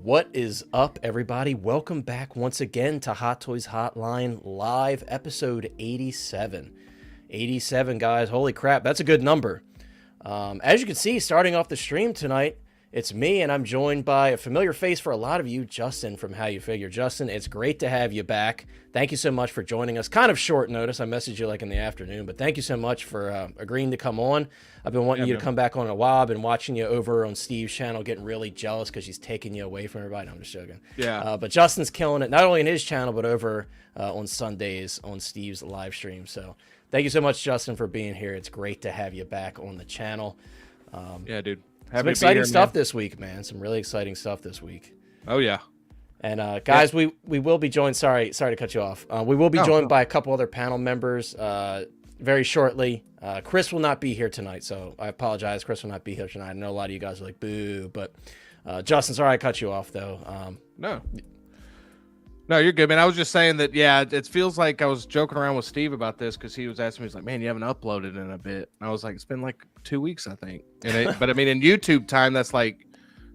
What is up, everybody? Welcome back once again to Hot Toys Hotline Live, episode 87. 87, guys. Holy crap, that's a good number. As you can see, starting off the stream tonight, it's me, and I'm joined by a familiar face for a lot of you, Justin from How You Figure. Justin, it's great to have you back. Thank you so much for joining us. Kind of short notice. I messaged you like in the afternoon, but thank you so much for agreeing to come on. I've been wanting you to come back on a while. I've been watching you over on Steve's channel, getting really jealous because she's taking you away from everybody. No, I'm just joking. Yeah. But Justin's killing it, not only in his channel, but over on Sundays on Steve's live stream. So thank you so much, Justin, for being here. It's great to have you back on the channel. Yeah, dude. Some exciting stuff this week, man. Some really exciting stuff this week. Oh, yeah. And guys, we will be joined. Sorry to cut you off. We will be joined by a couple other panel members very shortly. Chris will not be here tonight, so I apologize. Chris will not be here tonight. I know a lot of you guys are like, boo, but Justin, sorry I cut you off, though. No, you're good, man. I was just saying that, yeah, it feels like I was joking around with Steve about this because he was asking me, he's like, man, you haven't uploaded in a bit. And I was like, it's been like 2 weeks, I think. But I mean, in YouTube time, that's like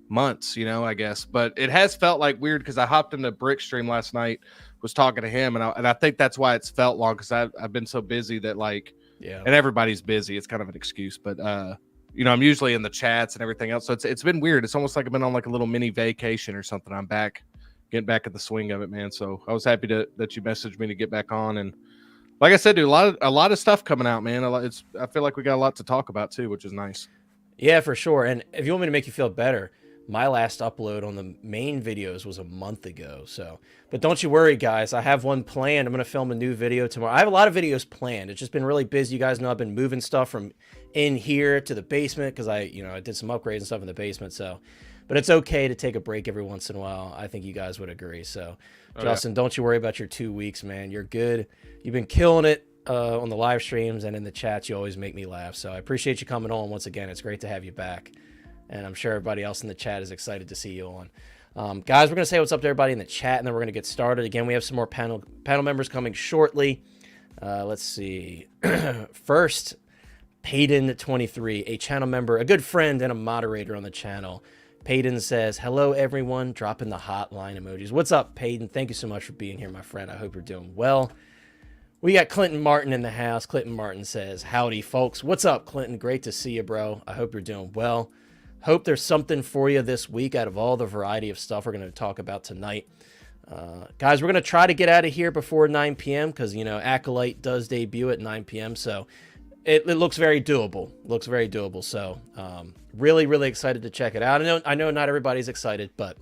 months, I guess. But it has felt like weird because I hopped into Brick stream last night, was talking to him, and I think that's why it's felt long because I've been so busy that and everybody's busy. It's kind of an excuse, but I'm usually in the chats and everything else. So it's been weird. It's almost like I've been on like a little mini vacation or something. I'm back. Getting back in the swing of it, man. So I was happy that you messaged me to get back on, and like I said, dude, a lot of stuff coming out, man. I feel like we got a lot to talk about too, which is nice. Yeah, for sure. And if you want me to make you feel better, my last upload on the main videos was a month ago. So, but don't you worry, guys. I have one planned. I'm going to film a new video tomorrow. I have a lot of videos planned. It's just been really busy. You guys know I've been moving stuff from in here to the basement because I did some upgrades and stuff in the basement. So. But it's okay to take a break every once in a while. I think you guys would agree. So, Justin, don't you worry about your 2 weeks, man. You're good. You've been killing it on the live streams and in the chats. You always make me laugh. So I appreciate you coming on once again. It's great to have you back. And I'm sure everybody else in the chat is excited to see you on. Guys, we're going to say what's up to everybody in the chat, and then we're going to get started. Again, we have some more panel members coming shortly. Let's see. First, Payton23, a channel member, a good friend, and a moderator on the channel. Payton says, hello, everyone, dropping the hotline emojis. What's up, Payton? Thank you so much for being here, my friend. I hope you're doing well. We got Clinton Martin in the house. Clinton Martin says, howdy, folks. What's up, Clinton? Great to see you, bro. I hope you're doing well. Hope there's something for you this week out of all the variety of stuff we're going to talk about tonight. Guys, we're going to try to get out of here before 9 p.m. because, Acolyte does debut at 9 p.m., so it looks very doable. Looks very doable. So really, really excited to check it out. I know not everybody's excited, but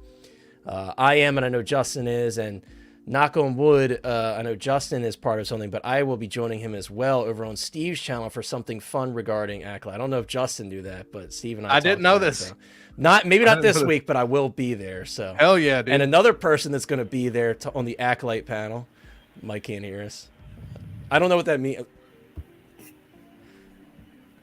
I am, and I know Justin is. And knock on wood, I know Justin is part of something, but I will be joining him as well over on Steve's channel for something fun regarding Acolyte. I don't know if Justin knew that, but Steve and I didn't know this. So. Not this week, but I will be there. So hell yeah, dude. And another person that's going to be there on the Acolyte panel. Mike can't hear us. I don't know what that means.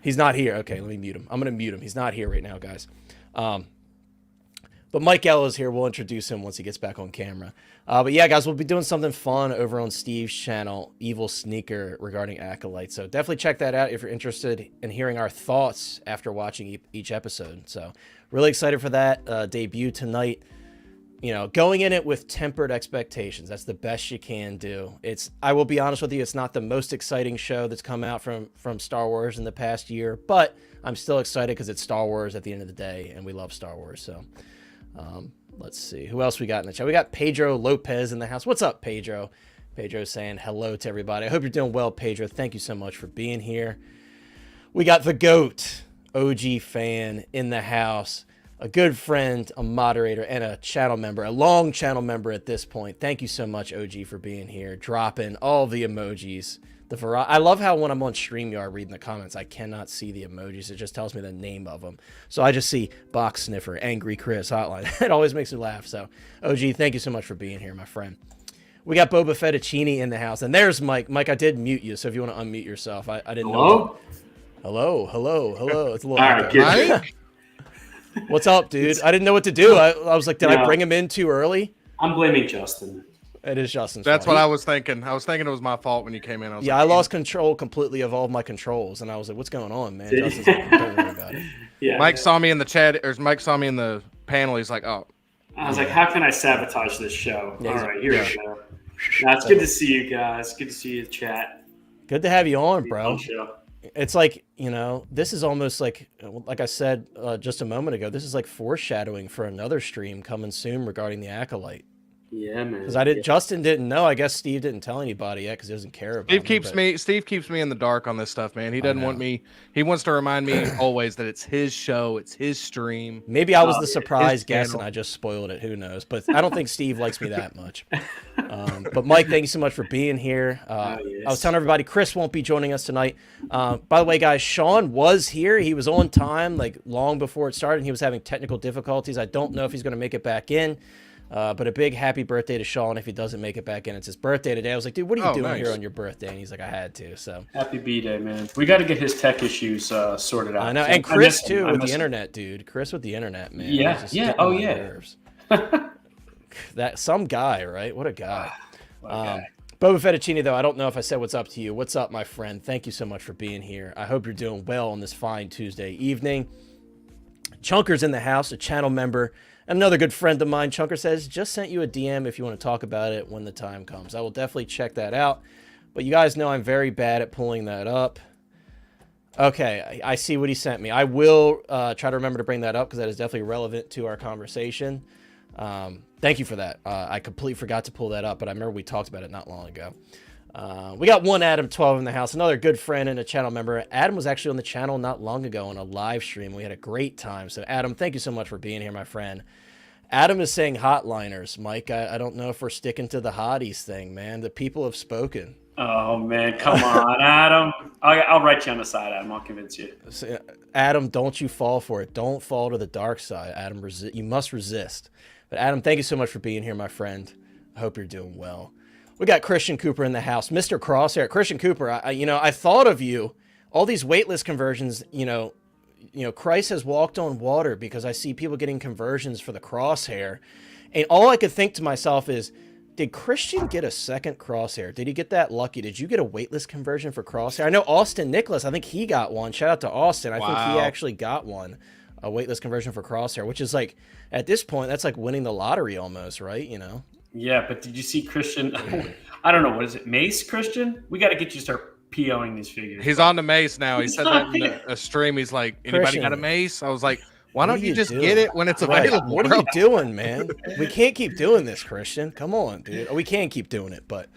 He's not here. Okay, let me mute him. I'm going to mute him. He's not here right now, guys. But Mike Ella is here. We'll introduce him once he gets back on camera. But yeah, guys, we'll be doing something fun over on Steve's channel, Evil Sneaker, regarding Acolyte. So definitely check that out if you're interested in hearing our thoughts after watching each episode. So really excited for that debut tonight. Going in it with tempered expectations. That's the best you can do. I will be honest with you, it's not the most exciting show that's come out from Star Wars in the past year, but I'm still excited because it's Star Wars at the end of the day, and we love Star Wars. So let's see. Who else we got in the chat? We got Pedro Lopez in the house. What's up, Pedro? Pedro's saying hello to everybody. I hope you're doing well, Pedro. Thank you so much for being here. We got the GOAT, OG fan, in the house. A good friend, a moderator, and a channel member, a long channel member at this point. Thank you so much, OG, for being here, dropping all the emojis. I love how when I'm on StreamYard reading the comments, I cannot see the emojis. It just tells me the name of them. So I just see Box Sniffer, Angry Chris, Hotline. It always makes me laugh. So, OG, thank you so much for being here, my friend. We got Boba Fettuccine in the house. And there's Mike. Mike, I did mute you, so if you want to unmute yourself. I didn't know. Hello? Hello. It's a little... All right, Mike? What's up, dude? I didn't know what to do. I was like, did I bring him in too early? I'm blaming Justin. It is Justin's That's fault. what I was thinking. I was thinking it was my fault when you came in. I lost control completely of all of my controls, and I was like, what's going on, man? Justin's like, don't worry about it. Yeah. Mike saw me in the chat, or Mike saw me in the panel. He's like, oh, I was like, how can I sabotage this show? Yeah, All right, here we go. Now, it's good to see you guys. Good to see you, chat. Good to have you on, bro. Fun show. It's like, this is almost like I said just a moment ago, this is like foreshadowing for another stream coming soon regarding the Acolyte. Yeah, man. Because Justin didn't know. I guess Steve didn't tell anybody yet because he doesn't care about Steve keeps me in the dark on this stuff, man. He doesn't want me. He wants to remind me always that it's his show, it's his stream. Maybe I was the surprise guest and I just spoiled it. Who knows? But I don't think Steve likes me that much. But Mike, thank you so much for being here. I was telling everybody Chris won't be joining us tonight. By the way, guys, Sean was here. He was on time, like long before it started. And he was having technical difficulties. I don't know if he's going to make it back in. But a big happy birthday to Sean if he doesn't make it back in. It's his birthday today. I was like, dude, what are you doing here on your birthday? And he's like, I had to. So happy B-Day, man. We got to get his tech issues sorted out. I know. And Chris, too, with the internet, dude. Chris with the internet, man. Yeah. Yeah. Oh, yeah. Nerves. That some guy, right? What a guy. Boba Fettuccine, though, I don't know if I said what's up to you. What's up, my friend? Thank you so much for being here. I hope you're doing well on this fine Tuesday evening. Chunker's in the house, a channel member. Another good friend of mine, Chunker, says, just sent you a DM if you want to talk about it when the time comes. I will definitely check that out. But you guys know I'm very bad at pulling that up. Okay, I see what he sent me. I will try to remember to bring that up because that is definitely relevant to our conversation. Thank you for that. I completely forgot to pull that up, but I remember we talked about it not long ago. We got one Adam12 in the house, another good friend and a channel member. Adam was actually on the channel not long ago on a live stream. We had a great time. So Adam, thank you so much for being here, my friend. Adam is saying hotliners. Mike, I don't know if we're sticking to the hotties thing, man. The people have spoken. Oh, man. Come on, Adam. I'll write you on the side, Adam. I'll convince you. So, Adam, don't you fall for it. Don't fall to the dark side. Adam, you must resist. But Adam, thank you so much for being here, my friend. I hope you're doing well. We got Christian Cooper in the house. Mr. Crosshair. Christian Cooper, I thought of you. All these waitlist conversions, Christ has walked on water because I see people getting conversions for the Crosshair. And all I could think to myself is, did Christian get a second Crosshair? Did he get that lucky? Did you get a waitlist conversion for Crosshair? I know Austin Nicholas, I think he got one. Shout out to Austin. I think he actually got one. A waitlist conversion for Crosshair, which is like, at this point, that's like winning the lottery almost, right? Yeah, but did you see Christian? I don't know. What is it? Mace Christian? We got to get you to start POing these figures. He's on the Mace now. He said that in a stream. He's like, anybody Christian, got a Mace? I was like, why don't you just get it when it's available? What are you doing, man? We can't keep doing this, Christian. Come on, dude. We can keep doing it, but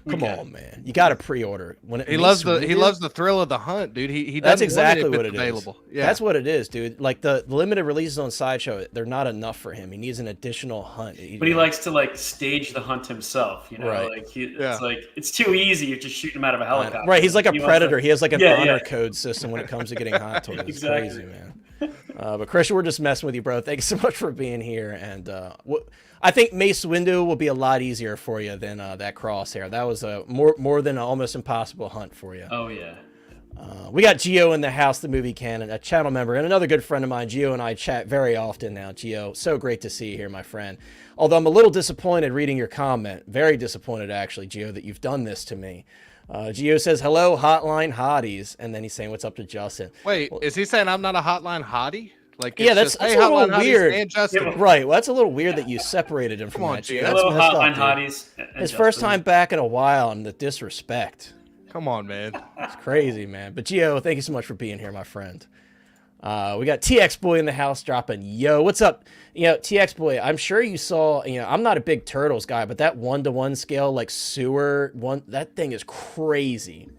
come on, man. You got to pre-order when he loves the thrill of the hunt, dude. He that's exactly what it available. Is. Yeah. That's what it is, dude. Like the limited releases on Sideshow, they're not enough for him. He needs an additional hunt. But he likes to like stage the hunt himself, Right. Like it's like it's too easy. You're just shooting him out of a helicopter. Right. He's like a predator. He has like an honor code system when it comes to getting hot toys. It's crazy, man. But Christian, we're just messing with you, bro. Thanks so much for being here. And I think Mace Windu will be a lot easier for you than that Crosshair. That was a more than an almost impossible hunt for you. Oh yeah. We got Gio in the house, the movie canon, a channel member, and another good friend of mine. Gio and I chat very often now. Gio, so great to see you here, my friend. Although I'm a little disappointed reading your comment. Very disappointed, actually, Gio, that you've done this to me. Gio says, hello, hotline hotties. And then he's saying, what's up to Justin? Wait, is he saying I'm not a hotline hottie? Like, yeah, that's a little weird. Yeah, right. Well, that's a little weird that you separated him from that. Gio. That's messed up, hotties. His first time back in a while, and the disrespect. Come on, man. It's crazy, man. But Gio, thank you so much for being here, my friend. We got TX Boy in the house dropping. Yo, what's up? TX Boy, I'm sure you saw, I'm not a big Turtles guy, but that 1-to-1 scale, like sewer one, that thing is crazy.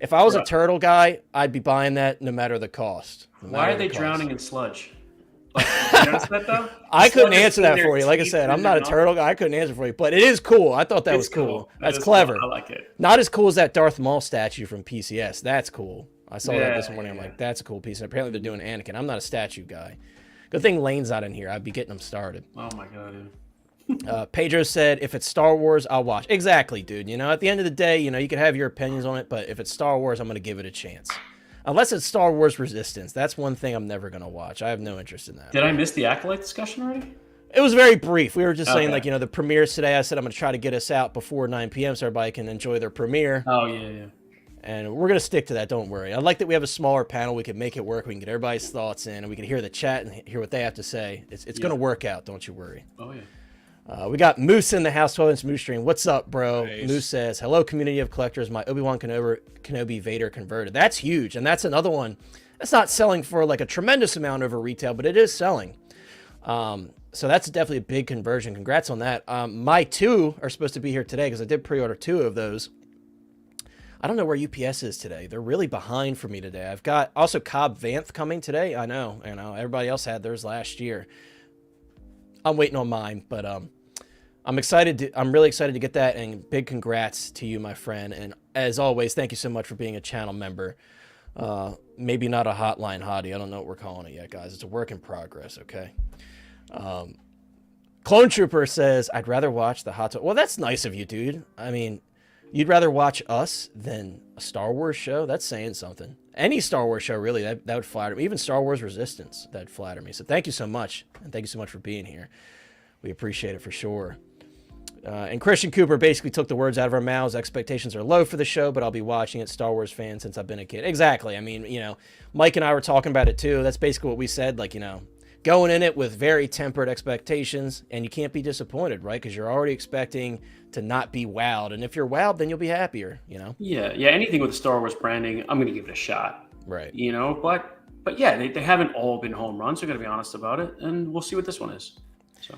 If I was a turtle guy, I'd be buying that no matter the cost. Why are they drowning in sludge? Like, you notice that though? I couldn't answer that for you. Like I said, I'm not a turtle guy. I couldn't answer for you, but it is cool. I thought that was cool. That's clever. Cool. I like it. Not as cool as that Darth Maul statue from PCS. That's cool. I saw that this morning. I'm like, that's a cool piece. And apparently they're doing Anakin. I'm not a statue guy. Good thing Lane's not in here. I'd be getting them started. Oh my god, Pedro said, if it's Star Wars, I'll watch. Exactly, dude. At the end of the day, you can have your opinions on it, but if it's Star Wars, I'm going to give it a chance. Unless it's Star Wars Resistance. That's one thing I'm never going to watch. I have no interest in that. Did I miss the Acolyte discussion already? It was very brief. We were just saying, the premieres today. I said I'm going to try to get us out before 9 p.m. so everybody can enjoy their premiere. Oh, yeah. And we're going to stick to that. Don't worry. I like that we have a smaller panel. We can make it work. We can get everybody's thoughts in, and we can hear the chat and hear what they have to say. It's going to work out. Don't you worry. Oh, yeah. We got Moose in the house, 12-inch Moose stream. What's up, bro? Nice. Moose says, hello, community of collectors. My Obi-Wan Kenobi Vader converted. That's huge. And that's another one that's not selling for like a tremendous amount over retail, but it is selling. So that's definitely a big conversion. Congrats on that. My 2 are supposed to be here today because I did pre-order 2 of those. I don't know where UPS is today. They're really behind for me today. I've got also Cobb Vanth coming today. I know. Everybody else had theirs last year. I'm waiting on mine, but I'm excited. I'm really excited to get that, and big congrats to you, my friend. And as always, thank you so much for being a channel member. Maybe not a hotline hottie. I don't know what we're calling it yet, guys. It's a work in progress. Okay. Clone Trooper says, I'd rather watch the Hot. Well, that's nice of you, dude. I mean, you'd rather watch us than a Star Wars show? That's saying something. Any Star Wars show, really, that would flatter me. Even Star Wars Resistance, that'd flatter me. So thank you so much. And thank you so much for being here. We appreciate it for sure. And Christian Cooper basically took the words out of our mouths. Expectations are low for the show, but I'll be watching it. Star Wars fan since I've been a kid. Exactly. I mean, Mike and I were talking about it too. That's basically what we said. Like, going in it with very tempered expectations, and you can't be disappointed, right? Because you're already expecting to not be wowed. And if you're wowed, then you'll be happier, Yeah. Anything with Star Wars branding, I'm going to give it a shot. Right. But yeah, they haven't all been home runs. We're going to be honest about it, and we'll see what this one is. So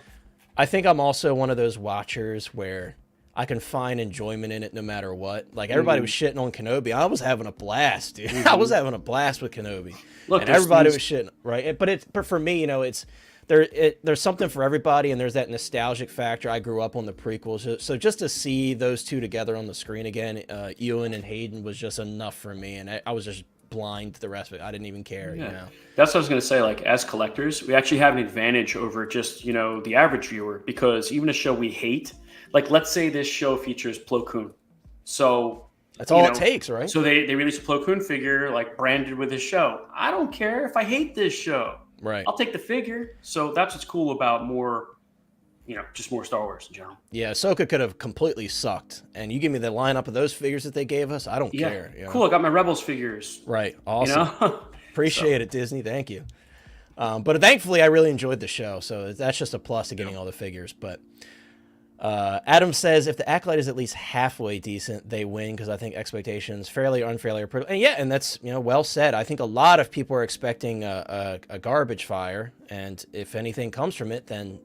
I think I'm also one of those watchers where I can find enjoyment in it no matter what. Like, everybody was shitting on Kenobi. I was having a blast, dude. I was having a blast with Kenobi. Look, and everybody was shitting, right? But for me, there's something for everybody, and there's that nostalgic factor. I grew up on the prequels, so just to see those two together on the screen again, Ewan and Hayden, was just enough for me, and I was just blind to the rest of it. I didn't even care. That's what I was going to say. Like, as collectors, we actually have an advantage over just the average viewer, because even a show we hate, like, let's say this show features Plo Koon, so that's all it takes, right? So they release a Plo Koon figure, like, branded with his show. I don't care if I hate this show. Right. I'll take the figure. So that's what's cool about more, just more Star Wars in general. Yeah, Ahsoka could have completely sucked. And you give me the lineup of those figures that they gave us, I don't care. Cool, I got my Rebels figures. Right, awesome. Appreciate it, Disney. Thank you. But thankfully, I really enjoyed the show. So that's just a plus to getting all the figures. But Adam says, if the Acolyte is at least halfway decent, they win, because I think expectations, fairly or unfairly, are pretty. And that's well said. I think a lot of people are expecting a garbage fire, and if anything comes from it, then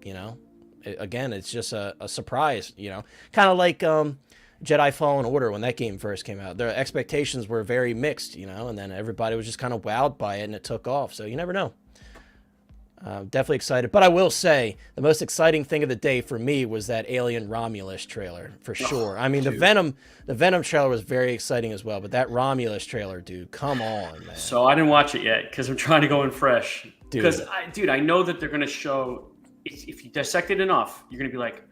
again, it's just a surprise. Kind of like Jedi Fallen Order when that game first came out. Their expectations were very mixed, and then everybody was just kind of wowed by it, and it took off. So you never know. Definitely excited, but I will say the most exciting thing of the day for me was that Alien Romulus trailer, for sure. I mean, the Venom trailer was very exciting as well, but that Romulus trailer, dude, come on, man. So I didn't watch it yet because I'm trying to go in fresh. Because I know that they're gonna show. If you dissect it enough, you're gonna be like,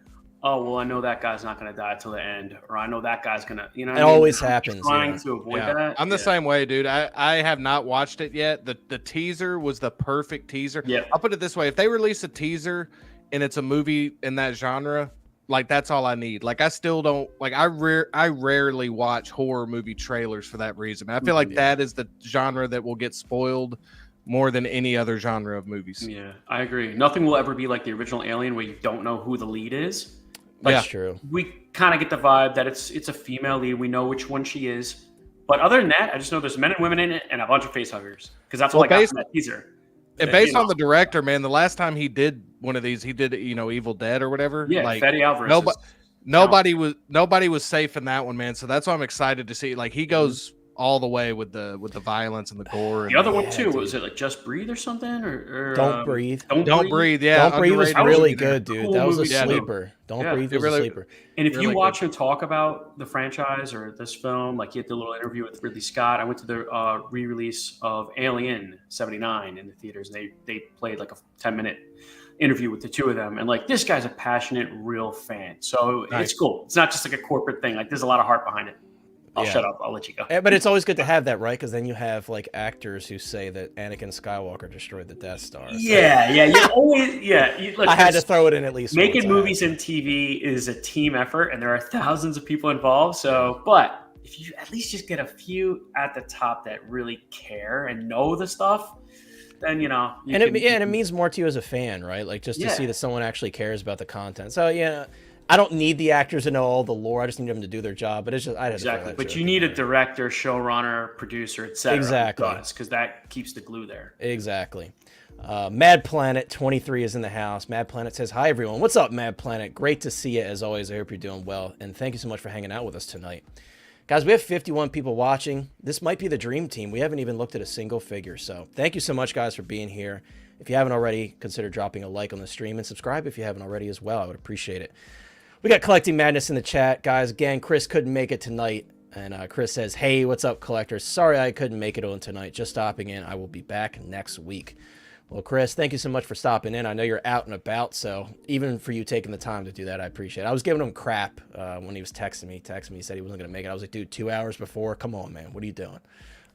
oh, well, I know that guy's not going to die till the end, or I know that guy's going to, It always happens. Trying to avoid that. I'm the same way, dude. I have not watched it yet. The teaser was the perfect teaser. Yeah. I'll put it this way. If they release a teaser and it's a movie in that genre, like, that's all I need. Like, I still don't, like, I rarely watch horror movie trailers for that reason. I feel like that is the genre that will get spoiled more than any other genre of movies. Yeah, I agree. Nothing will ever be like the original Alien where you don't know who the lead is. That's true. We kind of get the vibe that it's a female lead. We know which one she is. But other than that, I just know there's men and women in it and a bunch of face huggers. Because that's all I got from that teaser. And based on the director, man, the last time he did one of these, he did, Evil Dead or whatever. Yeah, like, Fede Alvarez. Nobody was safe in that one, man. So that's why I'm excited to see. Like, he goes all the way with the violence and the gore. The other one too, was it like Just Breathe or something? Or Don't Breathe. Don't Breathe. Yeah, Don't Breathe was really good, dude. Cool that was a movie. sleeper. Don't Breathe was a sleeper. And if really you watch him talk about the franchise or this film, like, he had the little interview with Ridley Scott. I went to the re-release of Alien 79 in the theaters, and they played like a 10-minute interview with the two of them. And, like, this guy's a passionate, real fan. So It's cool. It's not just like a corporate thing. Like, there's a lot of heart behind it. I'll shut up. I'll let you go. But it's always good to have that, right? Because then you have, like, actors who say that Anakin Skywalker destroyed the Death Star. So. Yeah. You always, look, I had to throw it in at least. Making movies and TV is a team effort, and there are thousands of people involved. So, but if you at least just get a few at the top that really care and know the stuff, then it means more to you as a fan, right? Like just to see that someone actually cares about the content. So yeah, I don't need the actors to know all the lore. I just need them to do their job. But it's just exactly. But you need a director, showrunner, producer, etc. Exactly, because that keeps the glue there. Exactly. Mad Planet 23 is in the house. Mad Planet says, "Hi everyone, what's up, Mad Planet? Great to see you as always. I hope you're doing well, and thank you so much for hanging out with us tonight." Guys, we have 51 people watching. This might be the dream team. We haven't even looked at a single figure. So thank you so much, guys, for being here. If you haven't already, consider dropping a like on the stream and subscribe if you haven't already as well. I would appreciate it. We got Collecting Madness in the chat. Guys, again, Chris couldn't make it tonight. And Chris says, "Hey, what's up, collectors? Sorry I couldn't make it on tonight. Just stopping in. I will be back next week." Well, Chris, thank you so much for stopping in. I know you're out and about, so even for you taking the time to do that, I appreciate it. I was giving him crap when he was texting me. He said he wasn't going to make it. I was like, dude, 2 hours before? Come on, man. What are you doing?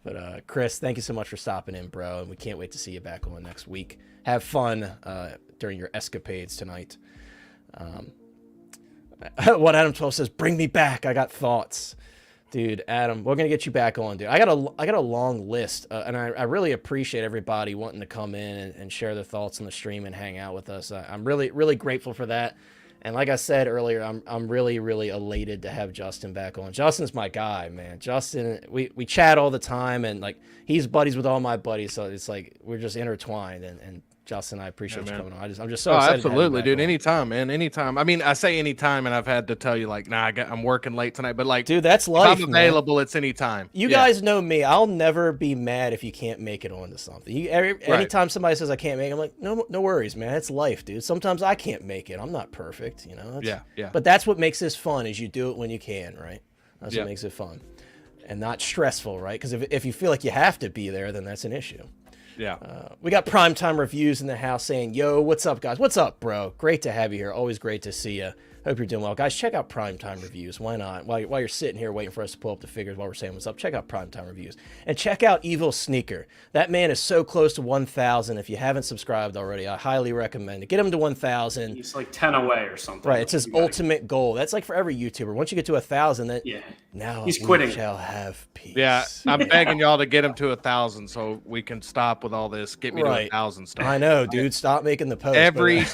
But, Chris, thank you so much for stopping in, bro, and we can't wait to see you back on next week. Have fun during your escapades tonight. What Adam 12 says, "Bring me back. I got thoughts." Dude, Adam, we're gonna get you back on, dude. I got a long list, and I really appreciate everybody wanting to come in and share their thoughts on the stream and hang out with us. I'm really grateful for that. And like I said earlier, I'm really elated to have Justin back on. Justin's my guy, man. Justin, we chat all the time, and like he's buddies with all my buddies, so it's like we're just intertwined. And Justin, I appreciate you coming on. I'm just so excited. Absolutely, dude. Anytime, man. Anytime. I mean, I say anytime, and I've had to tell you, like, nah, I'm working late tonight. But like, dude, that's life. If I'm available, it's anytime. You guys know me. I'll never be mad if you can't make it onto something. Anytime somebody says I can't make it, I'm like, no worries, man. It's life, dude. Sometimes I can't make it. I'm not perfect, you know. Yeah. But that's what makes this fun. Is you do it when you can, right? That's what makes it fun, and not stressful, right? Because if you feel like you have to be there, then that's an issue. Yeah. We got Primetime Reviews in the house saying, "Yo, what's up, guys? What's up, bro? Great to have you here. Always great to see you. Hope you're doing well." Guys, check out Primetime Reviews. Why not? While you're sitting here waiting for us to pull up the figures while we're saying what's up, check out Primetime Reviews. And check out Evil Sneaker. That man is so close to 1,000. If you haven't subscribed already, I highly recommend it. Get him to 1,000. He's like 10 away or something. Right. It's his ultimate goal. That's like for every YouTuber. Once you get to 1,000, then now he's quitting. We shall have peace. Yeah, I'm begging y'all to get him to 1,000 so we can stop with all this. Get me to 1,000 stuff. I know, dude. Stop making the post. Every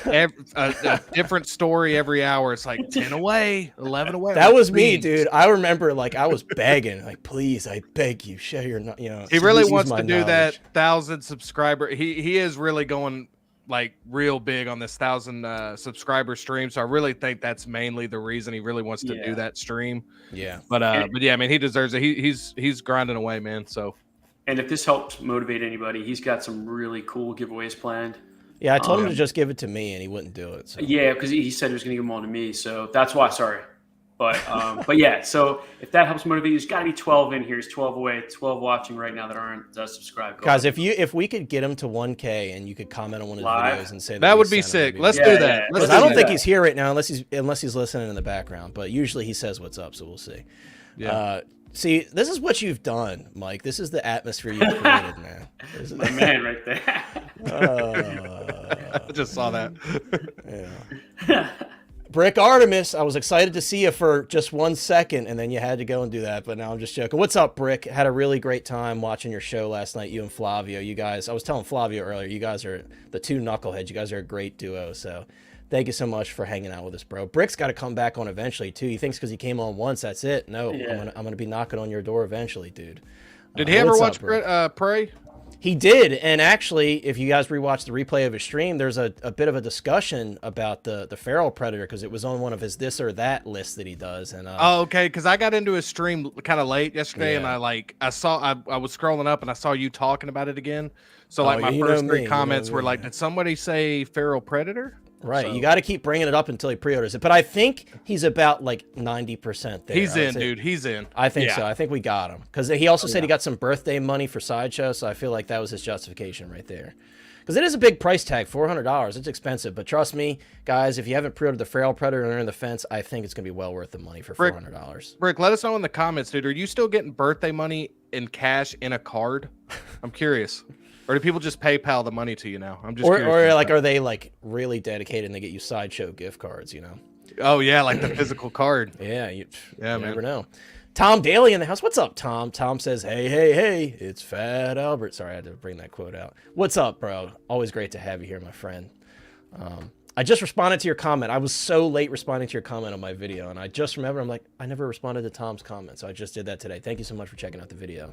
a different story every hour. It's like 10 away, 11 away. That was me, dude. I remember, like, I was begging, like, please, I beg you, share your, He really wants to do that 1,000 subscriber. He is really going like real big on this 1,000 subscriber stream. So I really think that's mainly the reason he really wants to do that stream. Yeah. But yeah, I mean, he deserves it. He's grinding away, man. So. And if this helps motivate anybody, he's got some really cool giveaways planned. Yeah, I told him to just give it to me, and he wouldn't do it. So. Yeah, because he said he was going to give them all to me, so that's why. Sorry, but yeah. So if that helps motivate you, there's got to be 12 in here. There's 12 away, 12 watching right now that aren't subscribed. Guys, if we could get him to 1K and you could comment on one of his videos and say that would be sick. Let's do that. Because I don't think he's here right now unless he's listening in the background. But usually he says what's up, so we'll see. Yeah. See, this is what you've done, Mike. This is the atmosphere you've created, man. This is my man right there. I just saw that. Yeah. Brick Artemis, I was excited to see you for just 1 second, and then you had to go and do that. But now I'm just joking. What's up, Brick? Had a really great time watching your show last night. You and Flavio, you guys. I was telling Flavio earlier, you guys are the two knuckleheads. You guys are a great duo. So. Thank you so much for hanging out with us, bro. Brick's got to come back on eventually, too. He thinks because he came on once, that's it. No, I'm gonna be knocking on your door eventually, dude. Did he ever watch Prey? He did, and actually, if you guys rewatch the replay of his stream, there's a bit of a discussion about the feral predator because it was on one of his this or that lists that he does. And okay, because I got into his stream kind of late yesterday, and I was scrolling up and I saw you talking about it again. So like my first three comments were like, did somebody say feral predator? Right, so. You got to keep bringing it up until he pre-orders it. But I think he's about like 90% there. He's in, dude. He's in. I think so. I think we got him. Because he also said he got some birthday money for Sideshow, so I feel like that was his justification right there. Because it is a big price tag, $400. It's expensive. But trust me, guys, if you haven't pre-ordered the Feral Predator and Under the Fence, I think it's going to be well worth the money for $400. Brick, let us know in the comments, dude. Are you still getting birthday money in cash in a card? I'm curious. Or do people just PayPal the money to you now? I'm just curious. Or like, are they like really dedicated and they get you Sideshow gift cards, you know? Oh, yeah, like the physical card. Yeah, you man. never know. Tom Daly in the house. What's up, Tom? Tom says, hey, hey, hey, it's Fat Albert. Sorry, I had to bring that quote out. What's up, bro? Always great to have you here, my friend. I just responded to your comment. I was so late responding to your comment on my video, and I just remembered, I'm like, I never responded to Tom's comment, so I just did that today. Thank you so much for checking out the video.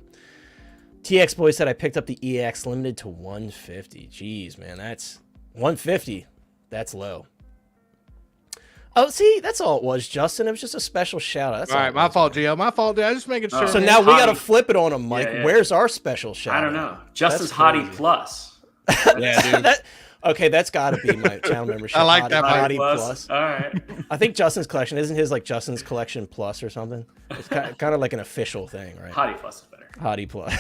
TX Boy said I picked up the EX limited to 150. Jeez, man, that's 150. That's low. Oh, see, that's all it was, Justin. It was just a special shout out. That's all right, my fault, Gio. My fault, dude. I was just making sure. So now we got to flip it on him, Mike. Yeah. Where's our special shout out? I don't know. Justin's Hottie Plus. Yeah, dude. Okay, that's got to be my channel membership. I like that. Hottie Plus. All right. I think Justin's collection, isn't his like Justin's Collection Plus or something? It's kind of like an official thing, right? Hottie Plus is better. Hottie Plus.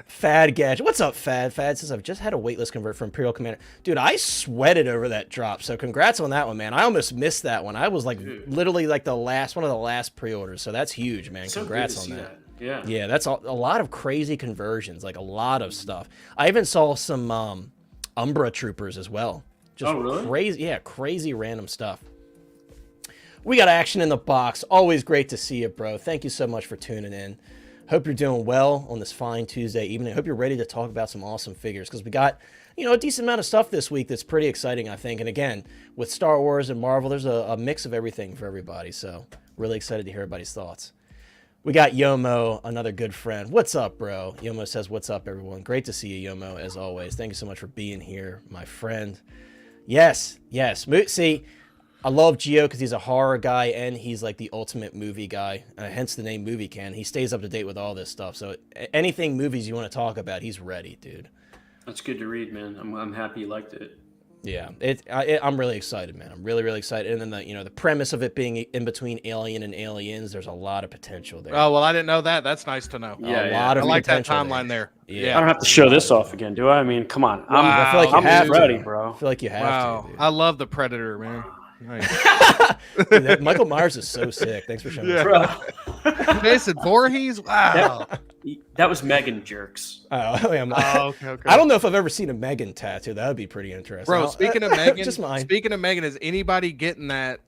Fad Gadget. What's up, Fad? Fad says, I've just had a waitlist convert for Imperial Commander. Dude, I sweated over that drop, so congrats on that one, man. I almost missed that one. I was like literally like one of the last pre-orders, so that's huge, man. So congrats on that. Yeah. Yeah, that's a lot of crazy conversions, like a lot of stuff. I even saw some Umbra Troopers as well. Just really? Crazy, yeah, crazy random stuff. We got action in the box. Always great to see you, bro. Thank you so much for tuning in. Hope you're doing well on this fine Tuesday evening. Hope you're ready to talk about some awesome figures because we got, a decent amount of stuff this week that's pretty exciting, I think. And again, with Star Wars and Marvel, there's a mix of everything for everybody. So really excited to hear everybody's thoughts. We got Yomo, another good friend. What's up, bro? Yomo says, what's up, everyone? Great to see you, Yomo, as always. Thank you so much for being here, my friend. Yes. See, I love Gio because he's a horror guy and he's like the ultimate movie guy, hence the name Movie Can. He stays up to date with all this stuff. So anything movies you want to talk about, he's ready, dude. That's good to read, man. I'm happy you liked it. Yeah, I'm really excited, man. I'm really, really excited. And then the premise of it being in between Alien and Aliens, there's a lot of potential there. Oh, well, I didn't know that. That's nice to know. Yeah, a lot of I like that potential timeline there. Yeah. I don't have to show this off again, do I? I mean, come on. I feel like you have ready, to. bro. I feel like you have to. Dude. I love the Predator, man. Nice. Dude, Michael Myers is so sick. Thanks for showing us. Jason Voorhees? Wow. That was Megan, jerks. Okay. I don't know if I've ever seen a Megan tattoo. That would be pretty interesting. Bro, speaking of Megan, just mine. Speaking of Megan, is anybody getting that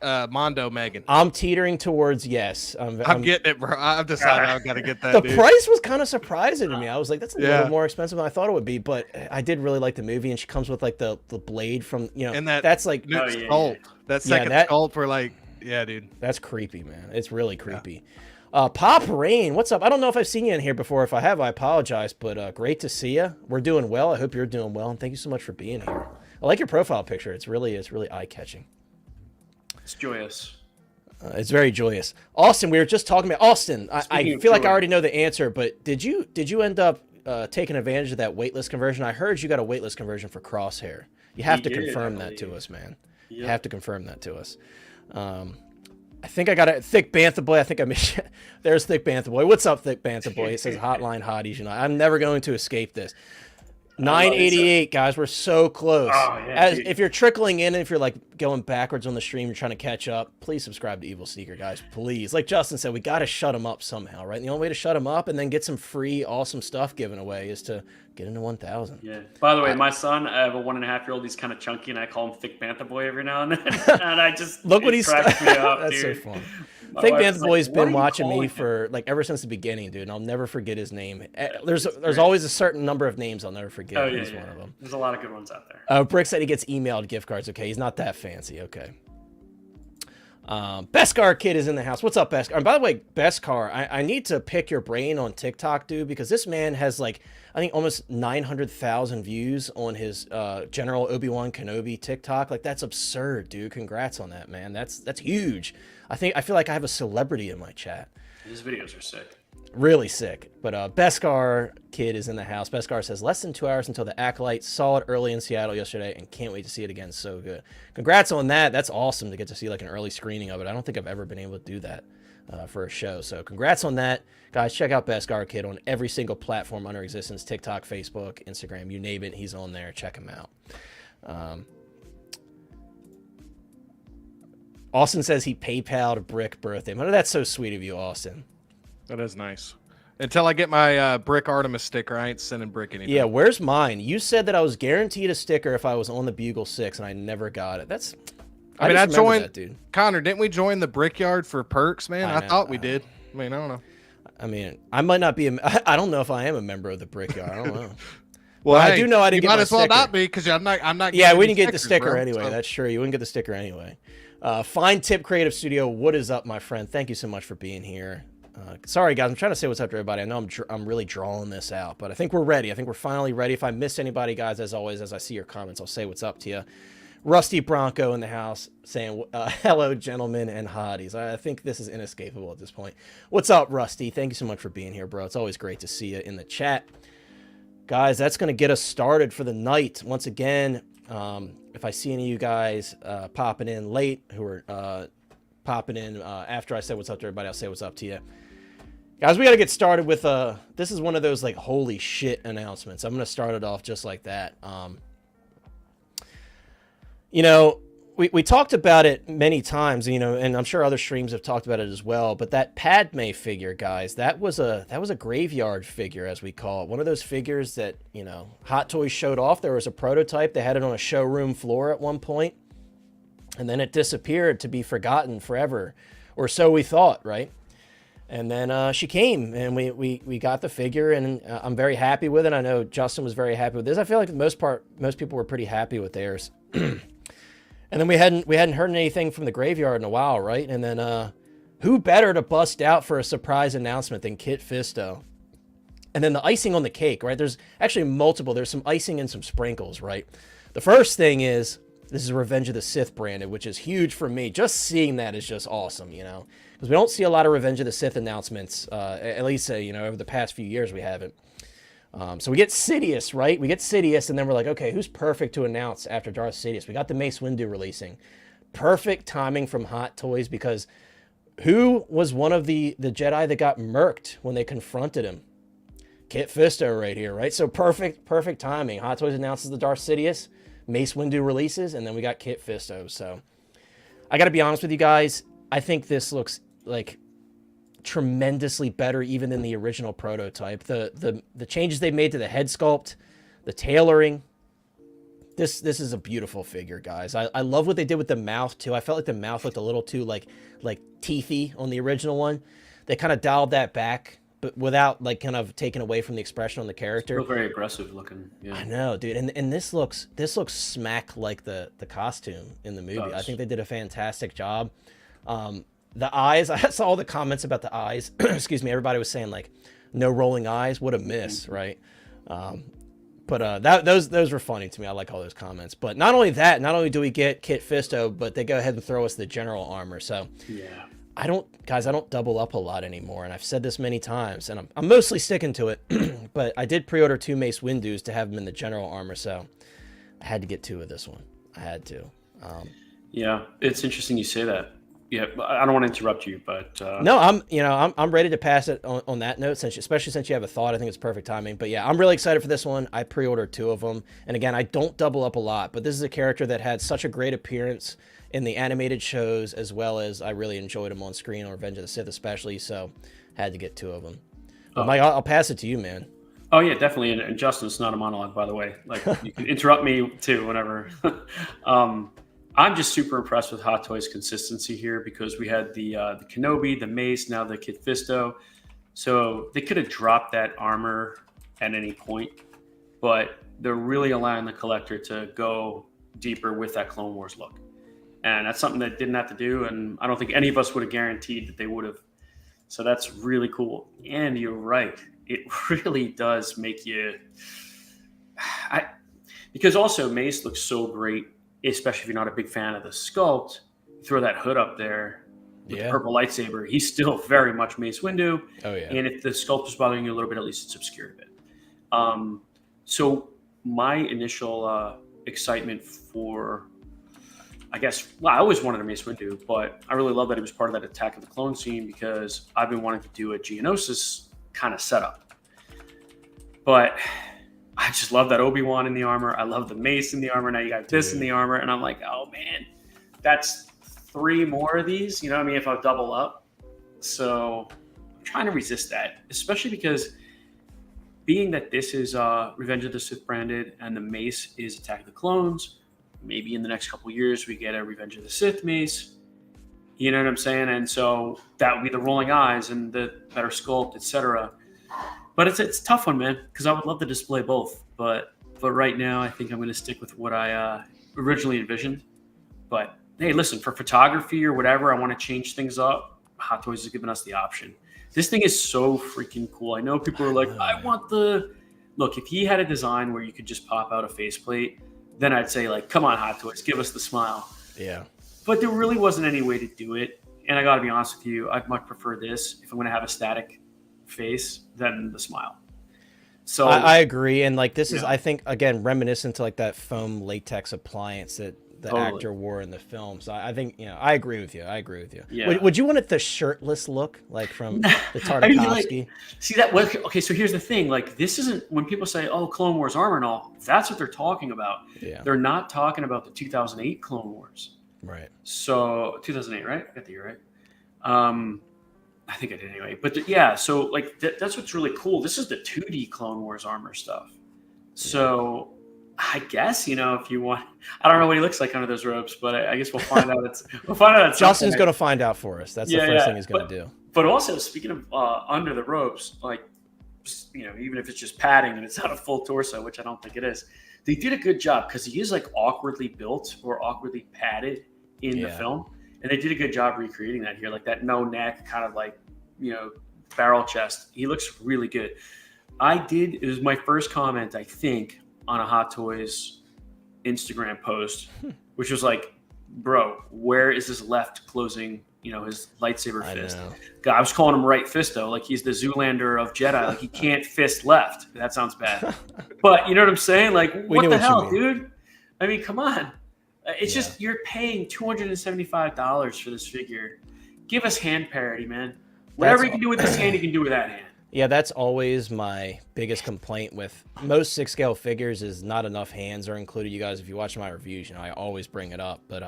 Mondo Megan? I'm teetering towards yes. I'm getting it, bro. I've decided I've got to get that. The price was kind of surprising to me. I was like, that's a little more expensive than I thought it would be, but I did really like the movie, and she comes with like the blade from and that's like sculpt. That second sculpt for like dude. That's creepy, man. It's really creepy. Pop Rain, what's up? I don't know if I've seen you in here before. If I have, I apologize, but great to see you. We're doing well. I hope you're doing well, and thank you so much for being here. I like your profile picture. It's really eye-catching. It's joyous. It's very joyous. Austin, we were just talking about Austin. I feel like I already know the answer, but did you end up taking advantage of that waitlist conversion? I heard you got a waitlist conversion for Crosshair. You have to confirm that to us, man. Yep. You have to confirm that to us. I think I got a Thick Bantha Boy. I think I missed. There's Thick Bantha Boy. What's up, Thick Bantha Boy? It says Hotline Hotties. I'm never going to escape this. 988, guys. We're so close. Oh, yeah, if you're trickling in, and if you're like going backwards on the stream, you're trying to catch up, please subscribe to Evil Sneaker, guys. Please. Like Justin said, we got to shut them up somehow, right? And the only way to shut them up and then get some free, awesome stuff given away is to get into 1,000. Yeah. By the way, my son, I have a 1.5-year-old. He's kind of chunky, and I call him Thick Bantha Boy every now and then. And I just look what he's cracks me up, That's dude. so fun. Thick Bantha Boy's been watching me for like ever since the beginning, dude, and I'll never forget his name. There's always a certain number of names I'll never forget. Oh, yeah, He's one of them. There's a lot of good ones out there. Brick said he gets emailed gift cards. Okay, he's not that fancy. Okay. Beskar Kid is in the house. What's up, Beskar? And by the way, Beskar, I need to pick your brain on TikTok, dude, because this man has like, I think almost 900,000 views on his General Obi-Wan Kenobi TikTok. Like, that's absurd, dude. Congrats on that, man. That's huge. I feel like I have a celebrity in my chat. His videos are sick. Really sick. But Beskar Kid is in the house. Beskar says, less than 2 hours until the Acolyte. Saw it early in Seattle yesterday and can't wait to see it again. So good. Congrats on that. That's awesome to get to see like an early screening of it. I don't think I've ever been able to do that for a show. So congrats on that. Guys, check out Beskar Kid on every single platform under existence. TikTok, Facebook, Instagram, you name it. He's on there. Check him out. Austin says he PayPal'd Brick birthday. Man, that's so sweet of you, Austin. That is nice. Until I get my Brick Artemis sticker, I ain't sending Brick anything. Yeah, where's mine? You said that I was guaranteed a sticker if I was on the Bugle 6, and I never got it. That's I mean, just I remember joined that, dude. Connor. Didn't we join the Brickyard for perks, man? I know, thought we did. I mean, I don't know. I mean, I might not be. I don't know if I am a member of the Brickyard. I don't know. Well, But hey, I do know I didn't you get might my as well sticker. not be because I'm not. Yeah, getting we any didn't get the stickers, sticker bro, anyway. so. That's true. You wouldn't get the sticker anyway. Fine Tip Creative Studio, what is up, my friend? Thank you so much for being here. Sorry, guys. I'm trying to say what's up to everybody. I know I'm really drawing this out, but I think we're ready. I think we're finally ready. If I missed anybody, guys, as always, as I see your comments, I'll say what's up to you. Rusty Bronco in the house saying, hello, gentlemen and hotties. I think this is inescapable at this point. What's up, Rusty? Thank you so much for being here, bro. It's always great to see you in the chat. Guys, that's going to get us started for the night. Once again, if I see any of you guys popping in late who are popping in after I said what's up to everybody, I'll say what's up to you. Guys, we got to get started with, this is one of those like holy shit announcements. I'm going to start it off just like that. You know, we talked about it many times, you know, and I'm sure other streams have talked about it as well, but that Padme figure, guys, that was a graveyard figure, as we call it. One of those figures that, you know, Hot Toys showed off. There was a prototype. They had it on a showroom floor at one point, and then it disappeared to be forgotten forever, or so we thought, right? And then she came, and we got the figure, and I'm very happy with it. I know Justin was very happy with this. I feel like most people were pretty happy with theirs. And then we hadn't heard anything from the graveyard in a while, right? And then who better to bust out for a surprise announcement than Kit Fisto? And then the icing on the cake, right? There's actually multiple. There's some icing and some sprinkles, right? The first thing is, this is Revenge of the Sith branded, which is huge for me. Just seeing that is just awesome, you know? Because we don't see a lot of Revenge of the Sith announcements, at least, you know, over the past few years we haven't. So we get Sidious, right? We get Sidious, and then we're like, okay, who's perfect to announce after Darth Sidious? We got the Mace Windu releasing. Perfect timing from Hot Toys, because who was one of the Jedi that got murked when they confronted him? Kit Fisto right here, right? So perfect timing. Hot Toys announces the Darth Sidious, Mace Windu releases, and then we got Kit Fisto. So I got to be honest with you guys. I think this looks like tremendously better even than the original prototype. The changes they made to the head sculpt, the tailoring, this is a beautiful figure, guys. I love what they did with the mouth too. I felt like the mouth looked a little too like teethy on the original one. They kind of dialed that back, but without like kind of taking away from the expression on the character. Still very aggressive looking. Yeah. I know, dude. And this looks smack like the costume in the movie. I think they did a fantastic job. The eyes, I saw all the comments about the eyes. Excuse me. Everybody was saying like, no rolling eyes. What a miss, right? But those were funny to me. I like all those comments. But not only that, not only do we get Kit Fisto, but they go ahead and throw us the general armor. So Yeah. I don't double up a lot anymore. And I've said this many times, and I'm mostly sticking to it. But I did pre-order 2 Mace Windus to have them in the general armor. So I had to get 2 of this one. I had to. Yeah, it's interesting you say that. Yeah, I don't want to interrupt you, but no, I'm ready to pass it on that note, especially since you have a thought. I think it's perfect timing. But yeah, I'm really excited for this one. I pre-ordered 2 of them, and again, I don't double up a lot, but this is a character that had such a great appearance in the animated shows, as well as I really enjoyed him on screen on Revenge of the Sith, especially. So, had to get 2 of them. But Mike, I'll pass it to you, man. Oh yeah, definitely. And Justin, it's not a monologue, by the way. Like you can interrupt me too whenever. I'm just super impressed with Hot Toys' consistency here, because we had the Kenobi, the Mace, now the Kit Fisto. So they could have dropped that armor at any point, but they're really allowing the collector to go deeper with that Clone Wars look. And that's something that didn't have to do, and I don't think any of us would have guaranteed that they would have. So that's really cool. And you're right. It really does make you... Because also Mace looks so great, especially if you're not a big fan of the sculpt. You throw that hood up there with the purple lightsaber, he's still very much Mace Windu. Oh, yeah. And if the sculpt is bothering you a little bit, at least it's obscured a bit. So my initial excitement for... I always wanted a Mace Windu, but I really love that it was part of that Attack of the Clone scene, because I've been wanting to do a Geonosis kind of setup. But I just love that Obi-Wan in the armor. I love the Mace in the armor. Now you got this in the armor. And I'm like, oh, man, that's 3 more of these. You know what I mean? If I double up. So I'm trying to resist that, especially because being that this is Revenge of the Sith branded and the Mace is Attack of the Clones, maybe in the next couple years we get a Revenge of the Sith Mace. You know what I'm saying? And so that would be the rolling eyes and the better sculpt, etc. But it's a tough one, man, because I would love to display both. But right now, I think I'm going to stick with what I originally envisioned. But hey, listen, for photography or whatever, I want to change things up. Hot Toys has given us the option. This thing is so freaking cool. I know people are like, I want the... Look, if he had a design where you could just pop out a faceplate, then I'd say, like, come on, Hot Toys, give us the smile. Yeah. But there really wasn't any way to do it. And I got to be honest with you, I'd much prefer this if I'm going to have a static face than the smile. So I agree. And like, this is, I think, again, reminiscent to like that foam latex appliance that the actor wore in the film. So I think, I agree with you. Yeah. Would you want it the shirtless look, like from the Tartakovsky? See that? Okay, so here's the thing. Like, this isn't, when people say, oh, Clone Wars armor and all, that's what they're talking about. Yeah. They're not talking about the 2008 Clone Wars. Right. So 2008, right? I got the year right. I think I did anyway. But so like that's what's really cool. This is the 2D Clone Wars armor stuff. So I guess if you want, I don't know what he looks like under those robes, but I guess we'll find out. We'll find out. Justin's going to find out for us. That's the first thing he's going to do. But also, speaking of under the robes, like even if it's just padding and it's not a full torso, which I don't think it is, they did a good job because he is like awkwardly built or awkwardly padded in the film. And they did a good job recreating that here, like that no neck, kind of like, barrel chest. He looks really good. It was my first comment, I think, on a Hot Toys Instagram post, which was like, bro, where is his left closing, his lightsaber fist? I was calling him right Fisto, like he's the Zoolander of Jedi. Like he can't fist left. That sounds bad. But you know what I'm saying? Like, what the hell, dude? I mean, come on. It's just, you're paying $275 for this figure. Give us hand parity, man. Whatever you can do with this hand, you can do with that hand. Yeah, that's always my biggest complaint with most 6-scale figures is not enough hands are included. You guys, if you watch my reviews, I always bring it up. But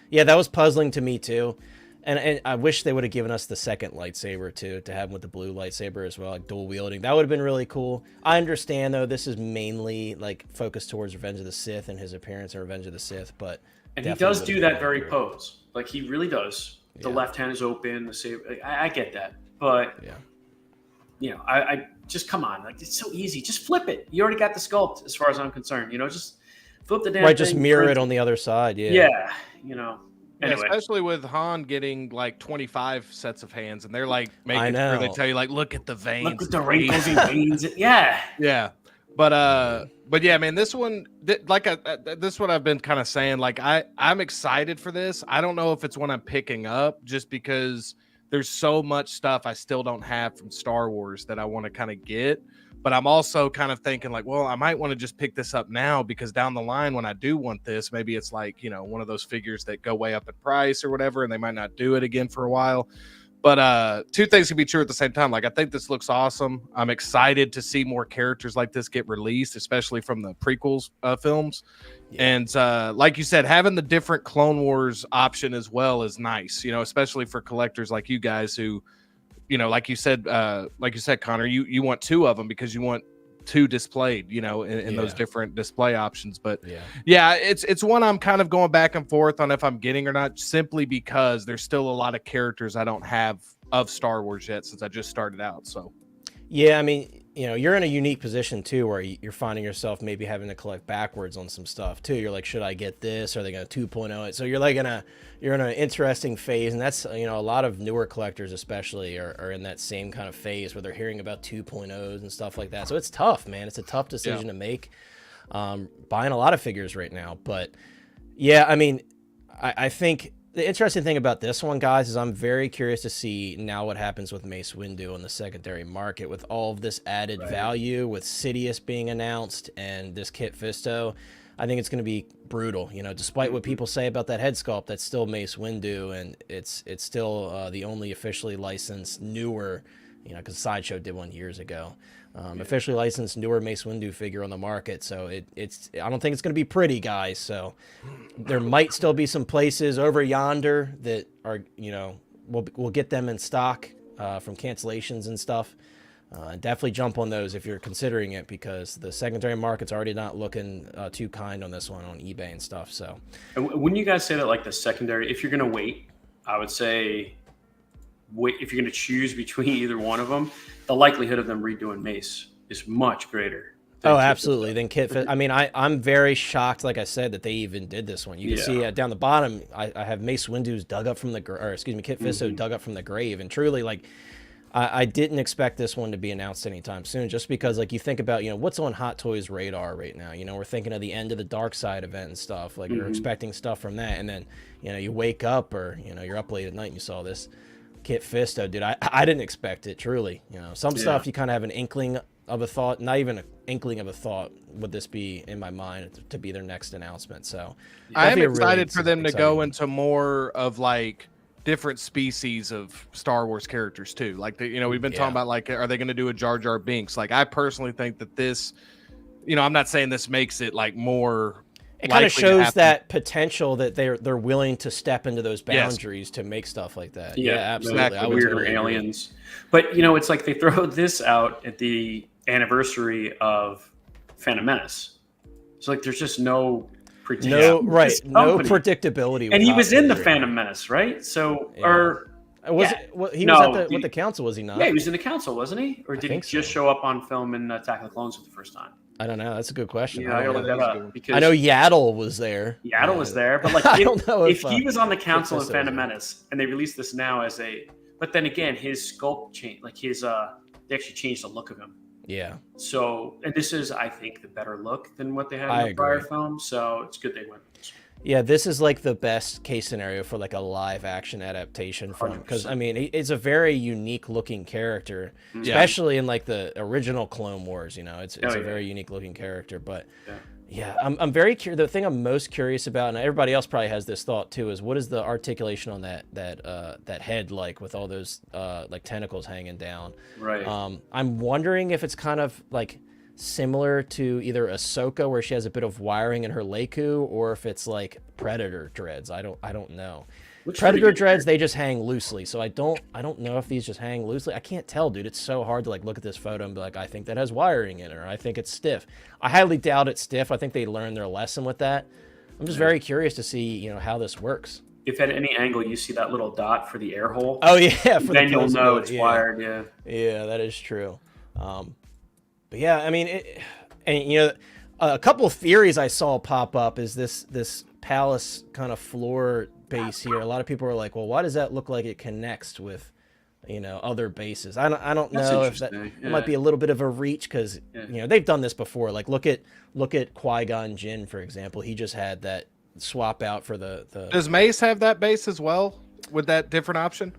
yeah, that was puzzling to me too. And I wish they would have given us the second lightsaber too, to have with the blue lightsaber as well, like dual wielding. That would have been really cool. I understand though, this is mainly like focused towards Revenge of the Sith and his appearance in Revenge of the Sith, but he does do that very pose. Like he really does. The left hand is open. The saber. I get that, but I just come on. Like it's so easy. Just flip it. You already got the sculpt, as far as I'm concerned. Just flip the damn thing. Just mirror it on the other side. Yeah. Anyway. Especially with Han getting like 25 sets of hands, and they're like making sure they tell you like, look at the veins, look at the wrinkles and veins. Yeah. But yeah, man, this one, this is what I've been kind of saying. Like I'm excited for this. I don't know if it's one I'm picking up just because there's so much stuff I still don't have from Star Wars that I want to kind of get. But I'm also kind of thinking like, well, I might want to just pick this up now because down the line when I do want this, maybe it's like, one of those figures that go way up in price or whatever, and they might not do it again for a while. But two things can be true at the same time. Like, I think this looks awesome. I'm excited to see more characters like this get released, especially from the prequels films. Yeah. And like you said, having the different Clone Wars option as well is nice, especially for collectors like you guys who, like you said, Connor, you want two of them because you want two displayed, in those different display options. But yeah, it's one I'm kind of going back and forth on if I'm getting or not, simply because there's still a lot of characters I don't have of Star Wars yet since I just started out. So yeah, I mean, you're in a unique position too, where you're finding yourself maybe having to collect backwards on some stuff too. You're like, should I get this? Are they going to 2.0 it? So you're like you're in an interesting phase. And that's, a lot of newer collectors especially are in that same kind of phase where they're hearing about 2.0s and stuff like that. So it's tough, man. It's a tough decision to make, buying a lot of figures right now. But yeah, I mean, I think the interesting thing about this one, guys, is I'm very curious to see now what happens with Mace Windu on the secondary market with all of this added value, with Sidious being announced and this Kit Fisto. I think it's going to be brutal. Despite what people say about that head sculpt, that's still Mace Windu, and it's still the only officially licensed newer, because Sideshow did one years ago. Officially licensed newer Mace Windu figure on the market, so it's I don't think it's going to be pretty, guys. So there might still be some places over yonder that are we'll get them in stock from cancellations and stuff. Definitely jump on those if you're considering it, because the secondary market's already not looking too kind on this one on eBay and stuff. So, And wouldn't you guys say that like the secondary, if you're going to wait, I would say wait, if you're going to choose between either one of them, the likelihood of them redoing Mace is much greater. Oh, absolutely. Then Kit Fisto. I mean, I'm very shocked, like I said, that they even did this one. You can see down the bottom, I have Mace Windu's dug up from the, or excuse me, Kit Fisto dug up from the grave. And truly, like, I didn't expect this one to be announced anytime soon, just because, like, you think about, what's on Hot Toys' radar right now. We're thinking of the end of the Dark Side event and stuff. Like, you're expecting stuff from that. And then, you wake up, or, you're up late at night and you saw this Kit Fisto. Dude, I didn't expect it, truly. Some stuff you kind of have an inkling of a thought, not even an inkling of a thought, would this be in my mind to be their next announcement. So I am excited for them to go into more of, like, different species of Star Wars characters too. Like, we've been talking about, like, are they going to do a Jar Jar Binks? Like, I personally think that this, I'm not saying this makes it like more. It kind of shows that potential that they're willing to step into those boundaries to make stuff like that. Yeah, absolutely. Exactly. Weirder totally aliens. But it's like they throw this out at the anniversary of Phantom Menace. So like, there's just no predictability. And he was in the Phantom Menace, right? So he was at the council, was he not? Yeah, he was in the council, wasn't he? Or did he just show up on film in Attack of the Clones for the first time? I don't know. That's a good question. Yeah, I gotta look that up, because I know Yaddle was there. Yaddle was there, but like, I don't know if he was on the council in Phantom Menace, and they released this now as a. But then again, his sculpt changed. Like his, they actually changed the look of him. Yeah. So, and this is, I think, the better look than what they had in the prior film. So it's good they went. Yeah, this is like the best case scenario for like a live action adaptation from, because I mean, it's a very unique looking character, especially in like the original Clone Wars. It's a very unique looking character. But I'm very curious. The thing I'm most curious about, and everybody else probably has this thought too, is what is the articulation on that head like, with all those like tentacles hanging down. Right. I'm wondering if it's kind of like similar to either Ahsoka, where she has a bit of wiring in her Leku, or if it's like Predator dreads. I don't know. Predator dreads, they just hang loosely, so I don't know if these just hang loosely. I can't tell, dude. It's so hard to like look at this photo and be like, I think that has wiring in it, or I think it's stiff. I highly doubt it's stiff. I think they learned their lesson with that. I'm just very curious to see how this works. If at any angle you see that little dot for the air hole, then you'll know it's wired. Yeah, that is true. But yeah, I mean, a couple of theories I saw pop up is this palace kind of floor base here. A lot of people are like, well, why does that look like it connects with, other bases? I don't know if that it might be a little bit of a reach, because they've done this before. Like look at Qui-Gon Jinn, for example. He just had that swap out for the. Does Mace have that base as well with that different option?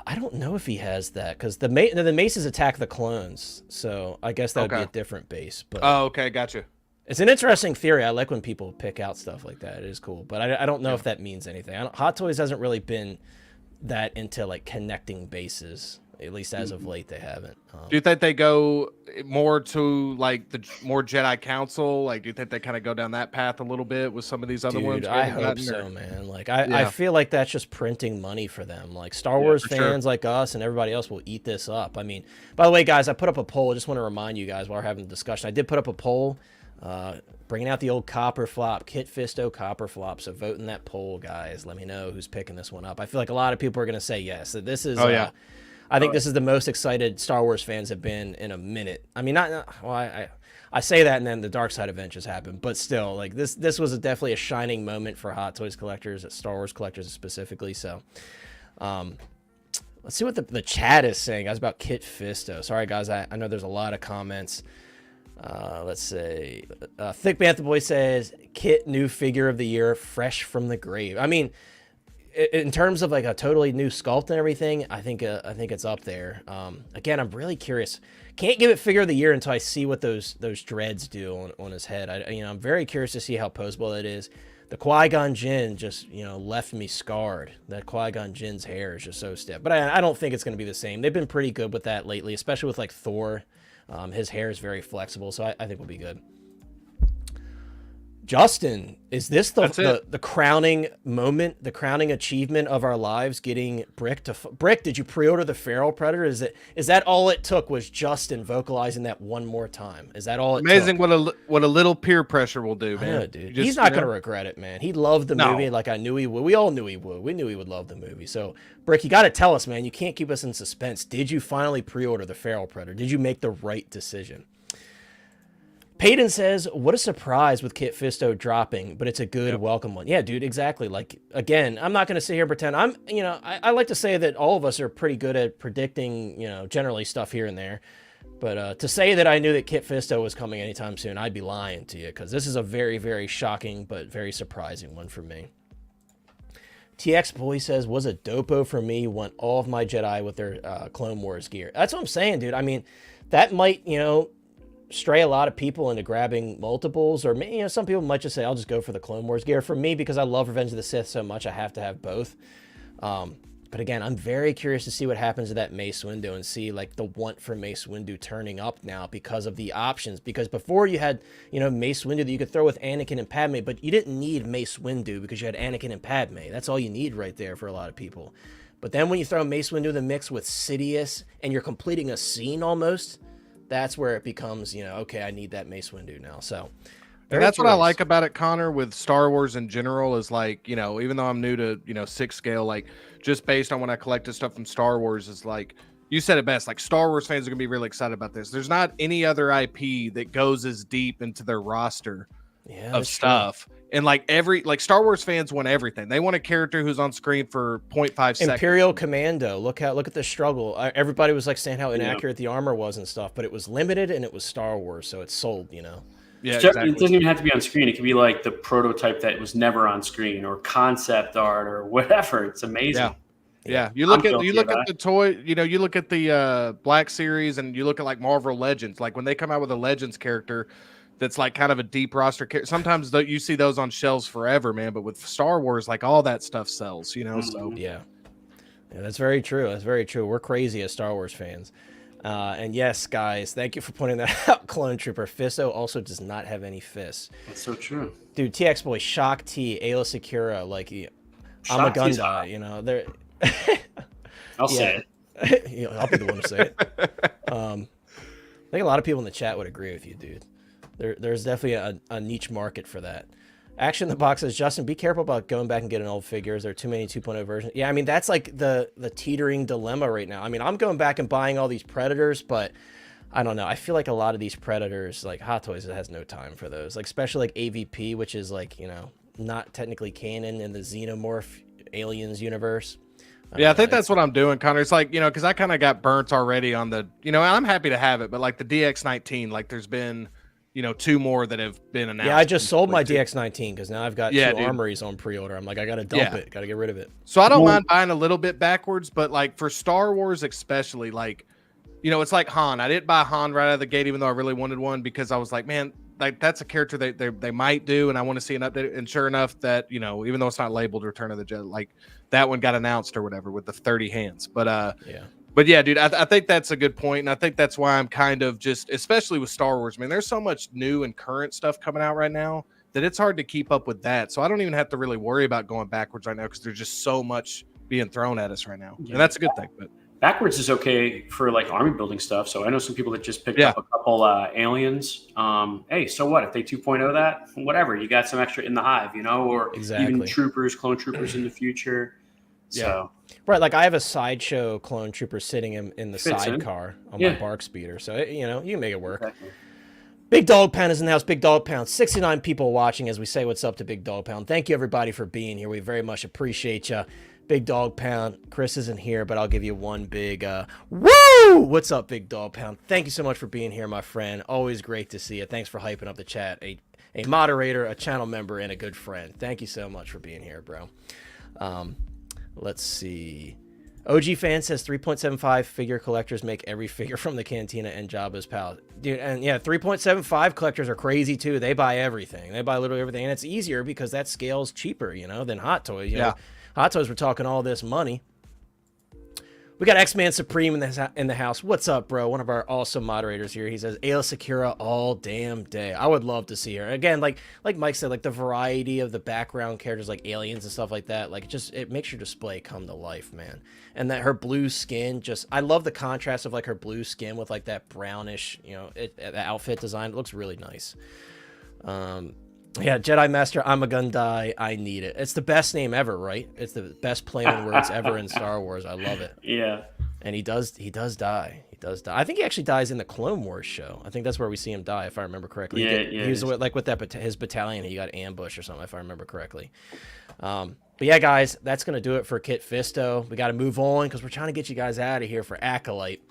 I don't know if he has that, because the Maces attack the clones, so I guess that would be a different base. But okay, gotcha. It's an interesting theory. I like when people pick out stuff like that. It is cool, but I don't know if that means anything. Hot Toys hasn't really been that into like connecting bases, at least as of late. They haven't. Do you think they go more to like the more Jedi Council? Like, do you think they kind of go down that path a little bit with some of these other ones? I hope so, man. Like, I feel like that's just printing money for them. Like, Star Wars fans like us and everybody else will eat this up. I mean, by the way, guys, I put up a poll. I just want to remind you guys while we're having the discussion. I did put up a poll, bringing out the old copper flop, Kit Fisto copper flop. So vote in that poll, guys. Let me know who's picking this one up. I feel like a lot of people are going to say yes. So this is. I think this is the most excited Star Wars fans have been in a minute. I mean, I say that, and then the Dark Side event just happened, but still, like this was definitely a shining moment for Hot Toys collectors, Star Wars collectors specifically. So, let's see what the chat is saying, guys, about Kit Fisto. Sorry, guys, I know there's a lot of comments. Let's say Thick Bantha Boy says Kit new figure of the year, fresh from the grave. I mean, in terms of like a totally new sculpt and everything, I think it's up there. Again, I'm really curious. Can't give it figure of the year until I see what those dreads do on his head. I'm very curious to see how posable that is. The Qui-Gon Jinn just left me scarred. That Qui-Gon Jinn's hair is just so stiff. But I don't think it's going to be the same. They've been pretty good with that lately, especially with like Thor. His hair is very flexible, so I think we'll be good. Justin, is this the crowning moment, the crowning achievement of our lives? Getting Brick to Brick? Did you pre-order the Feral Predator? Is that all it took? Was Justin vocalizing that one more time? Is that all it Amazing took? what a little peer pressure will do, man. Yeah, dude. He's not gonna regret it, man. He loved the movie like I knew he would. We all knew he would. We knew he would love the movie. So, Brick, you got to tell us, man. You can't keep us in suspense. Did you finally pre-order the Feral Predator? Did you make the right decision? Peyton says, what a surprise with Kit Fisto dropping, but it's a good welcome one. Yeah, dude, exactly. Like, again, I'm not going to sit here and pretend I like to say that all of us are pretty good at predicting, generally stuff here and there. But to say that I knew that Kit Fisto was coming anytime soon, I'd be lying to you, because this is a very, very shocking but very surprising one for me. TX Boy says, was a dopo for me, want all of my Jedi with their Clone Wars gear. That's what I'm saying, dude. I mean, that might, stray a lot of people into grabbing multiples, or some people might just say, I'll just go for the Clone Wars gear. For me, because I love Revenge of the Sith so much, I have to have both. But again, I'm very curious to see what happens to that Mace Windu and see like the want for Mace Windu turning up now because of the options. Because before you had, Mace Windu that you could throw with Anakin and Padme, but you didn't need Mace Windu because you had Anakin and Padme. That's all you need right there for a lot of people. But then when you throw Mace Windu in the mix with Sidious and you're completing a scene almost, that's where it becomes, okay, I need that Mace Windu now. So and that's what I like about it, Connor, with Star Wars in general is like, even though I'm new to, 6 scale, like just based on when I collected stuff from Star Wars is like, you said it best, like Star Wars fans are going to be really excited about this. There's not any other IP that goes as deep into their roster of stuff. True. And like Star Wars fans want everything. They want a character who's on screen for 0.5 seconds. Imperial Commando. Look at the struggle. Everybody was like saying how inaccurate the armor was and stuff, but it was limited and it was Star Wars, so it sold, Yeah, exactly. It doesn't even have to be on screen. It could be like the prototype that was never on screen, or concept art, or whatever. It's amazing. Yeah. You look at the toy. You look at the Black Series, and you look at like Marvel Legends. Like when they come out with a Legends character that's like kind of a deep roster character. Sometimes you see those on shelves forever, man. But with Star Wars, like all that stuff sells. So yeah, that's very true. That's very true. We're crazy as Star Wars fans. And yes, guys, thank you for pointing that out. Clone Trooper Fisto also does not have any fists. That's so true, dude. TX Boy, Shock T, Ayla Secura, like I'm a gun guy. They're. I'll say it. I'll be the one to say it. I think a lot of people in the chat would agree with you, dude. There's definitely a niche market for that. Action in the Box says, Justin, be careful about going back and getting old figures. There are too many 2.0 versions. Yeah, I mean, that's like the teetering dilemma right now. I mean, I'm going back and buying all these Predators, but I don't know. I feel like a lot of these Predators, like Hot Toys, it has no time for those. Like, especially like AVP, which is like, not technically canon in the Xenomorph Aliens universe. I think that's what I'm doing, Connor. It's like, because I kind of got burnt already on the, I'm happy to have it, but like the DX19, like there's been, 2 more that have been announced. Yeah, I just sold my DX19 because now I've got 2 armories on pre-order. I'm like, I got to dump it. Got to get rid of it. So I don't mind buying a little bit backwards, but like for Star Wars especially, like, it's like Han. I didn't buy Han right out of the gate, even though I really wanted one, because I was like, man, like that's a character they might do, and I want to see an update. And sure enough, that even though it's not labeled Return of the Jedi, like that one got announced or whatever with the 30 hands. But yeah, dude, I think that's a good point, and I think that's why I'm kind of just, especially with Star Wars, man, there's so much new and current stuff coming out right now that it's hard to keep up with that. So I don't even have to really worry about going backwards right now because there's just so much being thrown at us right now, and that's a good thing. But backwards is okay for like army building stuff. So I know some people that just picked up a couple aliens. Hey, so what if they 2.0 that? Whatever, you got some extra in the hive, or even troopers, clone troopers in the future. So right, like I have a Sideshow clone trooper sitting in the sidecar on my Bark Speeder, so you can make it work. Exactly. Big Dog Pound is in the house. Big Dog Pound, 69 people watching as we say what's up to Big Dog Pound. Thank you everybody for being here. We very much appreciate you. Big Dog Pound, Chris isn't here, but I'll give you one big woo! What's up, Big Dog Pound? Thank you so much for being here, my friend. Always great to see you. Thanks for hyping up the chat. A moderator, a channel member, and a good friend. Thank you so much for being here, bro. Let's see. OG Fan says 3.75 figure collectors make every figure from the Cantina and Jabba's Palace. Dude, and yeah, 3.75 collectors are crazy too. They buy everything. They buy literally everything. And it's easier because that scale's cheaper, than Hot Toys. You know? Hot Toys were talking all this money. We got X-Man Supreme in the house. What's up, bro? One of our awesome moderators here. He says, Ayla Secura all damn day. I would love to see her. Again, like Mike said, like the variety of the background characters like aliens and stuff like that, like it makes your display come to life, man. And that her blue skin, I love the contrast of like her blue skin with like that brownish, the outfit design. It looks really nice. Yeah, Jedi Master, I'm a gun die. I need it. It's the best name ever, right? It's the best play on words ever in Star Wars. I love it. Yeah. And he does die. He does die. I think he actually dies in the Clone Wars show. I think that's where we see him die, if I remember correctly. Yeah. He was like with his battalion. He got ambushed or something, if I remember correctly. But yeah, guys, that's gonna do it for Kit Fisto. We got to move on because we're trying to get you guys out of here for Acolyte.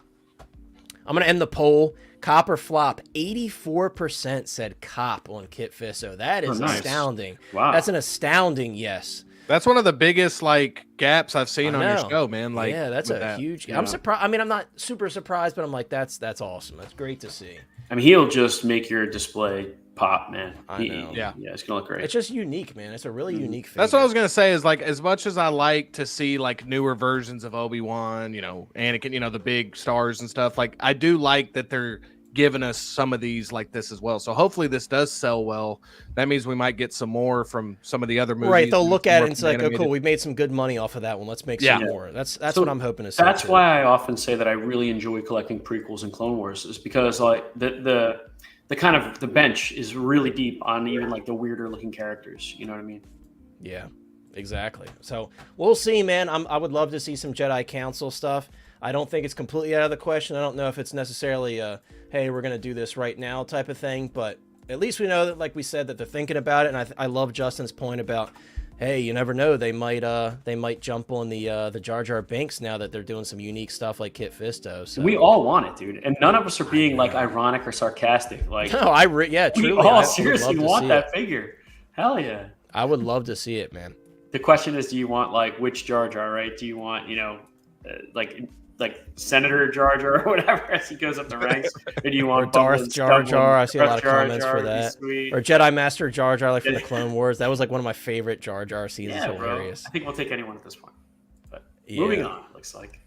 I'm gonna end the poll. Cop or flop? 84% said cop on Kit Fisto. That is astounding. Wow. That's an astounding yes. That's one of the biggest like gaps I've seen on your show, man. Like, yeah, that's a huge. I'm surprised. I mean, I'm not super surprised, but I'm like, that's awesome. That's great to see. I mean, he'll just make your display pop, man. I know. Yeah, it's gonna look great. It's just unique, man. It's a really unique figure. That's what I was gonna say. Is like as much as I like to see like newer versions of Obi-Wan, Anakin, the big stars and stuff. Like I do like that they're giving us some of these like this as well. So hopefully this does sell well. That means we might get some more from some of the other movies. Right, they'll look at it and say, "Oh, cool, we made some good money off of that one. Let's make some more." That's what I'm hoping to see. That's why I often say that I really enjoy collecting prequels and Clone Wars, is because like the kind of the bench is really deep on even like the weirder looking characters. You know what I mean? Yeah, exactly. So we'll see, man. I would love to see some Jedi Council stuff. I don't think it's completely out of the question. I don't know if it's necessarily hey, we're going to do this right now type of thing, but at least we know that, like we said, that they're thinking about it. And I love Justin's point about, hey, you never know, they might jump on the Jar Jar Binks now that they're doing some unique stuff like Kit Fisto. So we all want it, dude, and none of us are being like ironic or sarcastic. Like, no, truly, we all seriously want that figure. Hell yeah, I would love to see it, man. The question is, do you want like which Jar Jar, right? Do you want like Senator Jar Jar or whatever as he goes up the ranks, or do you want Darth Jar Jar? I see a lot of comments for that. Or Jedi Master Jar Jar, like from the Clone Wars. That was like one of my favorite Jar Jar scenes. Yeah, hilarious. Bro. I think we'll take anyone at this point. But moving on, looks like.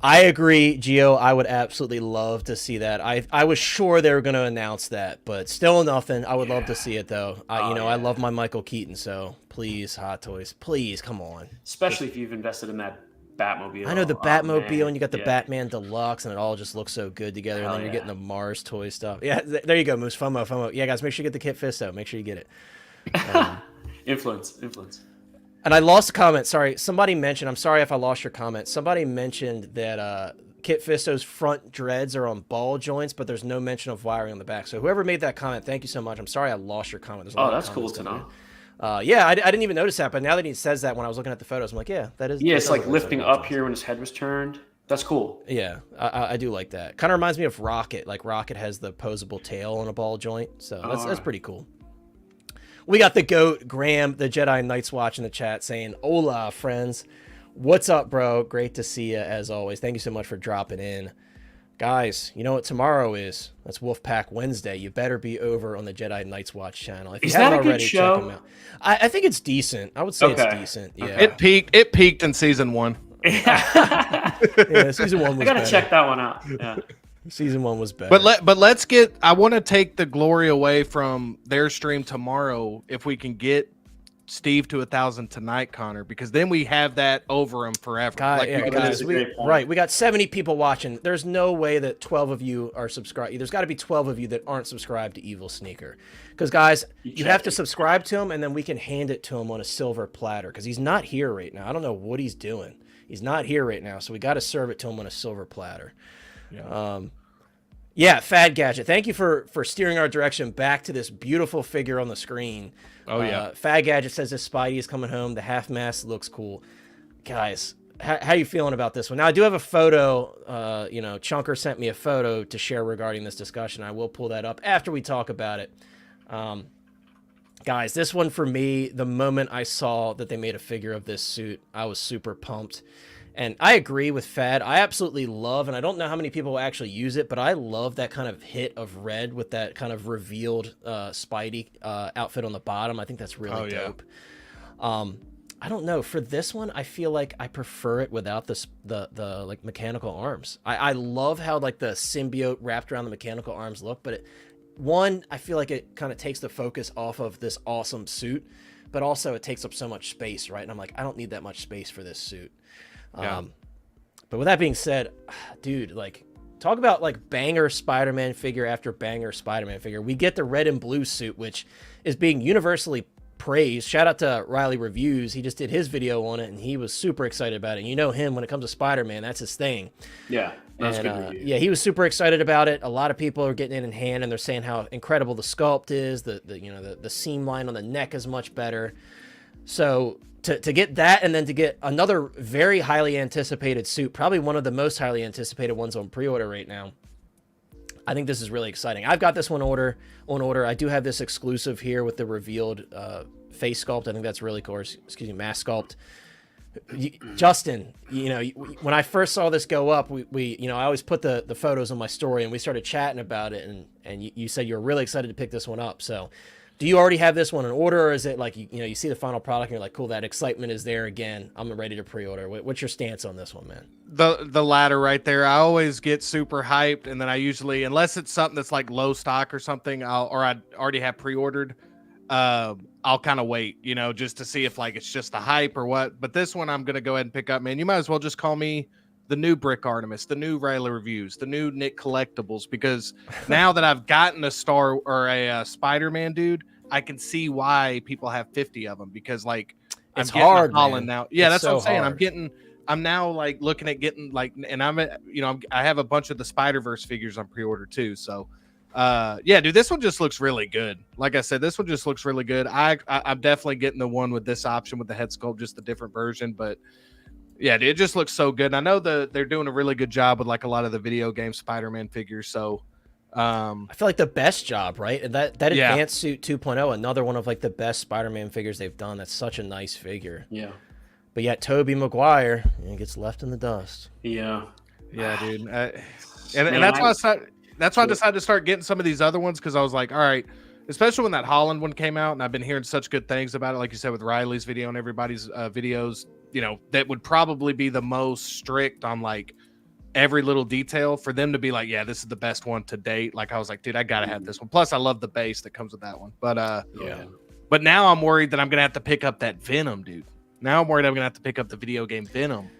I agree, Gio. I would absolutely love to see that. I was sure they were going to announce that, but still nothing. I would love to see it though. I love my Michael Keaton, so please, Hot Toys, please, come on. Especially if you've invested in that Batmobile. I know the Batmobile, and you got the Batman Deluxe, and it all just looks so good together. And then you're getting the Mars toy stuff. Yeah, there you go, Moose. FOMO. Yeah, guys, make sure you get the Kit Fisto. Make sure you get it. Influence. And I lost a comment. Sorry, somebody mentioned. I'm sorry if I lost your comment. Somebody mentioned that Kit Fisto's front dreads are on ball joints, but there's no mention of wiring on the back. So whoever made that comment, thank you so much. I'm sorry I lost your comment. That's cool to know. Yeah, I didn't even notice that, but now that he says that when I was looking at the photos, I'm like, yeah, that is. Yeah, it's like lifting up here when his head was turned. That's cool. Yeah, I do like that. Kind of reminds me of Rocket. Like Rocket has the posable tail on a ball joint, so that's pretty cool. We got the GOAT, Graham, the Jedi Knights Watch in the chat saying, "Hola, friends. What's up, bro? Great to see you as always. Thank you so much for dropping in." Guys, you know what tomorrow is? That's Wolfpack Wednesday. You better be over on the Jedi Knights Watch channel. If you haven't already, check them out. I think it's decent. I would say it's decent. Yeah. It peaked in season 1. Yeah, season 1 was I gotta better. check that one out. Yeah. Season 1 was better. But let's get. I want to take the glory away from their stream tomorrow if we can get Steve to 1,000 tonight, Connor, because then we have that over him forever. We got 70 people watching. There's no way that 12 of you are subscribed. There's got to be 12 of you that aren't subscribed to Evil Sneaker, because guys, you have to subscribe to him, and then we can hand it to him on a silver platter, because he's not here right now. I don't know what he's doing. He's not here right now, so we got to serve it to him on a silver platter. Yeah, Fad Gadget, thank you for steering our direction back to this beautiful figure on the screen. Fad Gadget says this Spidey is coming home. The half mask looks cool. Guys, how you feeling about this one? Now, I do have a photo. Chunker sent me a photo to share regarding this discussion. I will pull that up after we talk about it. Guys, this one for me, the moment I saw that they made a figure of this suit, I was super pumped. And I agree with Fad. I absolutely love, and I don't know how many people will actually use it, but I love that kind of hit of red with that kind of revealed Spidey outfit on the bottom. I think that's really dope. I don't know. For this one, I feel like I prefer it without the like mechanical arms. I love how like the symbiote wrapped around the mechanical arms look, but one, I feel like it kind of takes the focus off of this awesome suit, but also it takes up so much space, right? And I'm like, I don't need that much space for this suit. Yeah. But with that being said, dude, like, talk about like banger Spider-Man figure after banger Spider-Man figure. We get the red and blue suit, which is being universally praised. Shout out to Riley Reviews. He just did his video on it and he was super excited about it. And you know him, when it comes to Spider-Man, that's his thing. Yeah, that's and, good review. yeah, he was super excited about it. A lot of people are getting it in hand and they're saying how incredible the sculpt is. The seam line on the neck is much better. So to get that, and then to get another very highly anticipated suit, probably one of the most highly anticipated ones on pre-order right now, I think this is really exciting. I've got this one on order. I do have this exclusive here with the revealed face sculpt. I think that's really cool. Excuse me, mask sculpt. Justin, when I first saw this go up, we I always put the photos on my story, and we started chatting about it, and you said you were really excited to pick this one up. So do you already have this one in order, or is it like you see the final product and you're like, cool, that excitement is there again, I'm ready to pre-order? What's your stance on this one, man? The latter right there. I always get super hyped, and then I usually, unless it's something that's like low stock or something, I already have pre-ordered, I'll kind of wait, just to see if like it's just the hype or what. But this one I'm gonna go ahead and pick up, man. You might as well just call me the new Brick Artemis, the new Riley Reviews, the new Nick Collectibles, because now that I've gotten a Star or a Spider-Man dude, I can see why people have 50 of them, because like It's I'm getting hard, a Holland man. now. Yeah, It's that's what I'm so saying. hard. I'm now like looking at getting like, and I have a bunch of the Spider-Verse figures on pre-order too. So yeah, dude, this one just looks really good. Like I said, this one just looks really good. I'm definitely getting the one with this option with the head sculpt, just the different version, but yeah, dude, it just looks so good. And I know they're doing a really good job with like a lot of the video game Spider-Man figures. So I feel like the best job, right? And that Yeah. Advanced Suit 2.0, another one of like the best Spider-Man figures they've done. That's such a nice figure. Yeah. But yet Tobey Maguire gets left in the dust. Yeah. yeah, dude. And Man, that's why I decided to start getting some of these other ones, because I was like, all right, especially when that Holland one came out, and I've been hearing such good things about it, like you said, with Riley's video and everybody's videos, that would probably be the most strict on like every little detail, for them to be like, yeah, this is the best one to date. Like I was like, dude, I gotta have this one. Plus I love the base that comes with that one. But Yeah. but now I'm worried that I'm gonna have to pick up that Venom, dude. Now I'm worried I'm gonna have to pick up the video game Venom.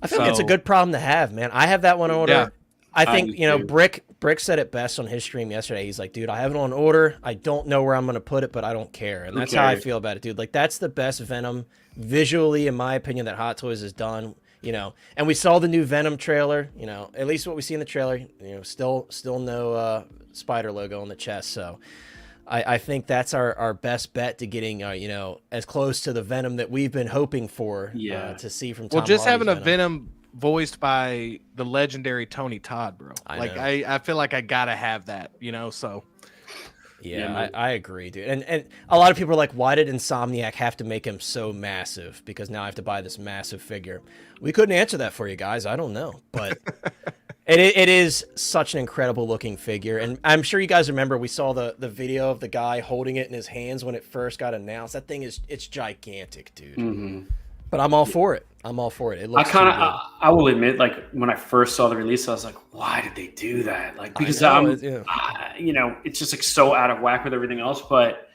I feel like it's a good problem to have, man. I have that one on order. Yeah. I think, do too. Brick said it best on his stream yesterday. He's like, dude, I have it on order. I don't know where I'm going to put it, but I don't care. And that's how I feel about it, dude. Like, that's the best Venom visually, in my opinion, that Hot Toys has done, And we saw the new Venom trailer, at least what we see in the trailer, still no spider logo on the chest. So I think that's our best bet to getting, as close to the Venom that we've been hoping for to see from Tom Well, just Hardy's having a Venom voiced by the legendary Tony Todd, bro. I feel like I gotta have that, so yeah, I agree, dude. And a lot of people are like, why did Insomniac have to make him so massive? Because now I have to buy this massive figure. We couldn't answer that for you guys. I don't know, but it is such an incredible looking figure. And I'm sure you guys remember, we saw the video of the guy holding it in his hands when it first got announced. That thing it's gigantic, dude. Mm-hmm. But I'm all for it. It looks I will admit, like when I first saw the release, I was like, why did they do that? Like, because it's just like so out of whack with everything else. But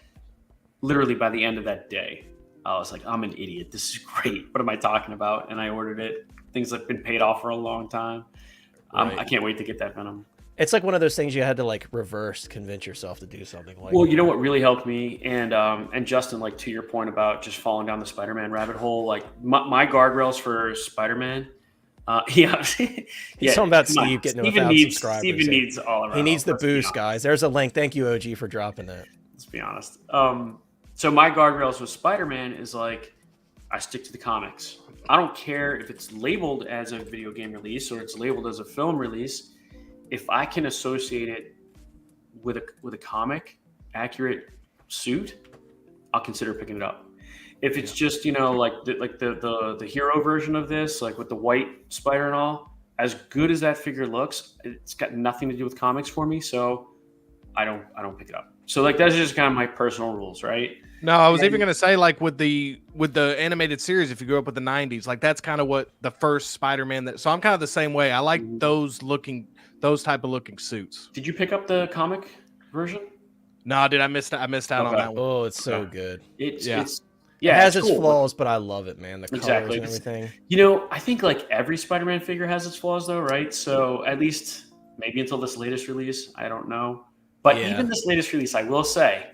literally by the end of that day, I was like, I'm an idiot. This is great. What am I talking about? And I ordered it. Things have been paid off for a long time. Right. I can't wait to get that Venom. It's like one of those things you had to like reverse convince yourself to do something like. Well, you know what really helped me, and Justin, like to your point about just falling down the Spider-Man rabbit hole, like my guardrails for Spider-Man. He's talking about Steve getting Steven 1,000 subscribers. Steven needs all around. He needs the boost, guys. There's a link. Thank you, OG, for dropping that. Let's be honest. So my guardrails with Spider-Man is like, I stick to the comics. I don't care if it's labeled as a video game release or it's labeled as a film release. If I can associate it with a comic accurate suit, I'll consider picking it up. If it's just like the hero version of this, like with the white spider and all, as good as that figure looks, it's got nothing to do with comics for me, so I don't pick it up. So like that's just kind of my personal rules, right? No, I was even gonna say, like, with the animated series, if you grew up with the '90s, like that's kind of what the first Spider-Man. So I'm kind of the same way. I like those type of looking suits. Did you pick up the comic version? No, dude, I missed out on that one. Oh, it's so good. It's It has it's its cool. flaws, but I love it, man. The colors Exactly. and everything. You know, I think like every Spider-Man figure has its flaws, though, right? So at least maybe until this latest release, I don't know. But even this latest release, I will say,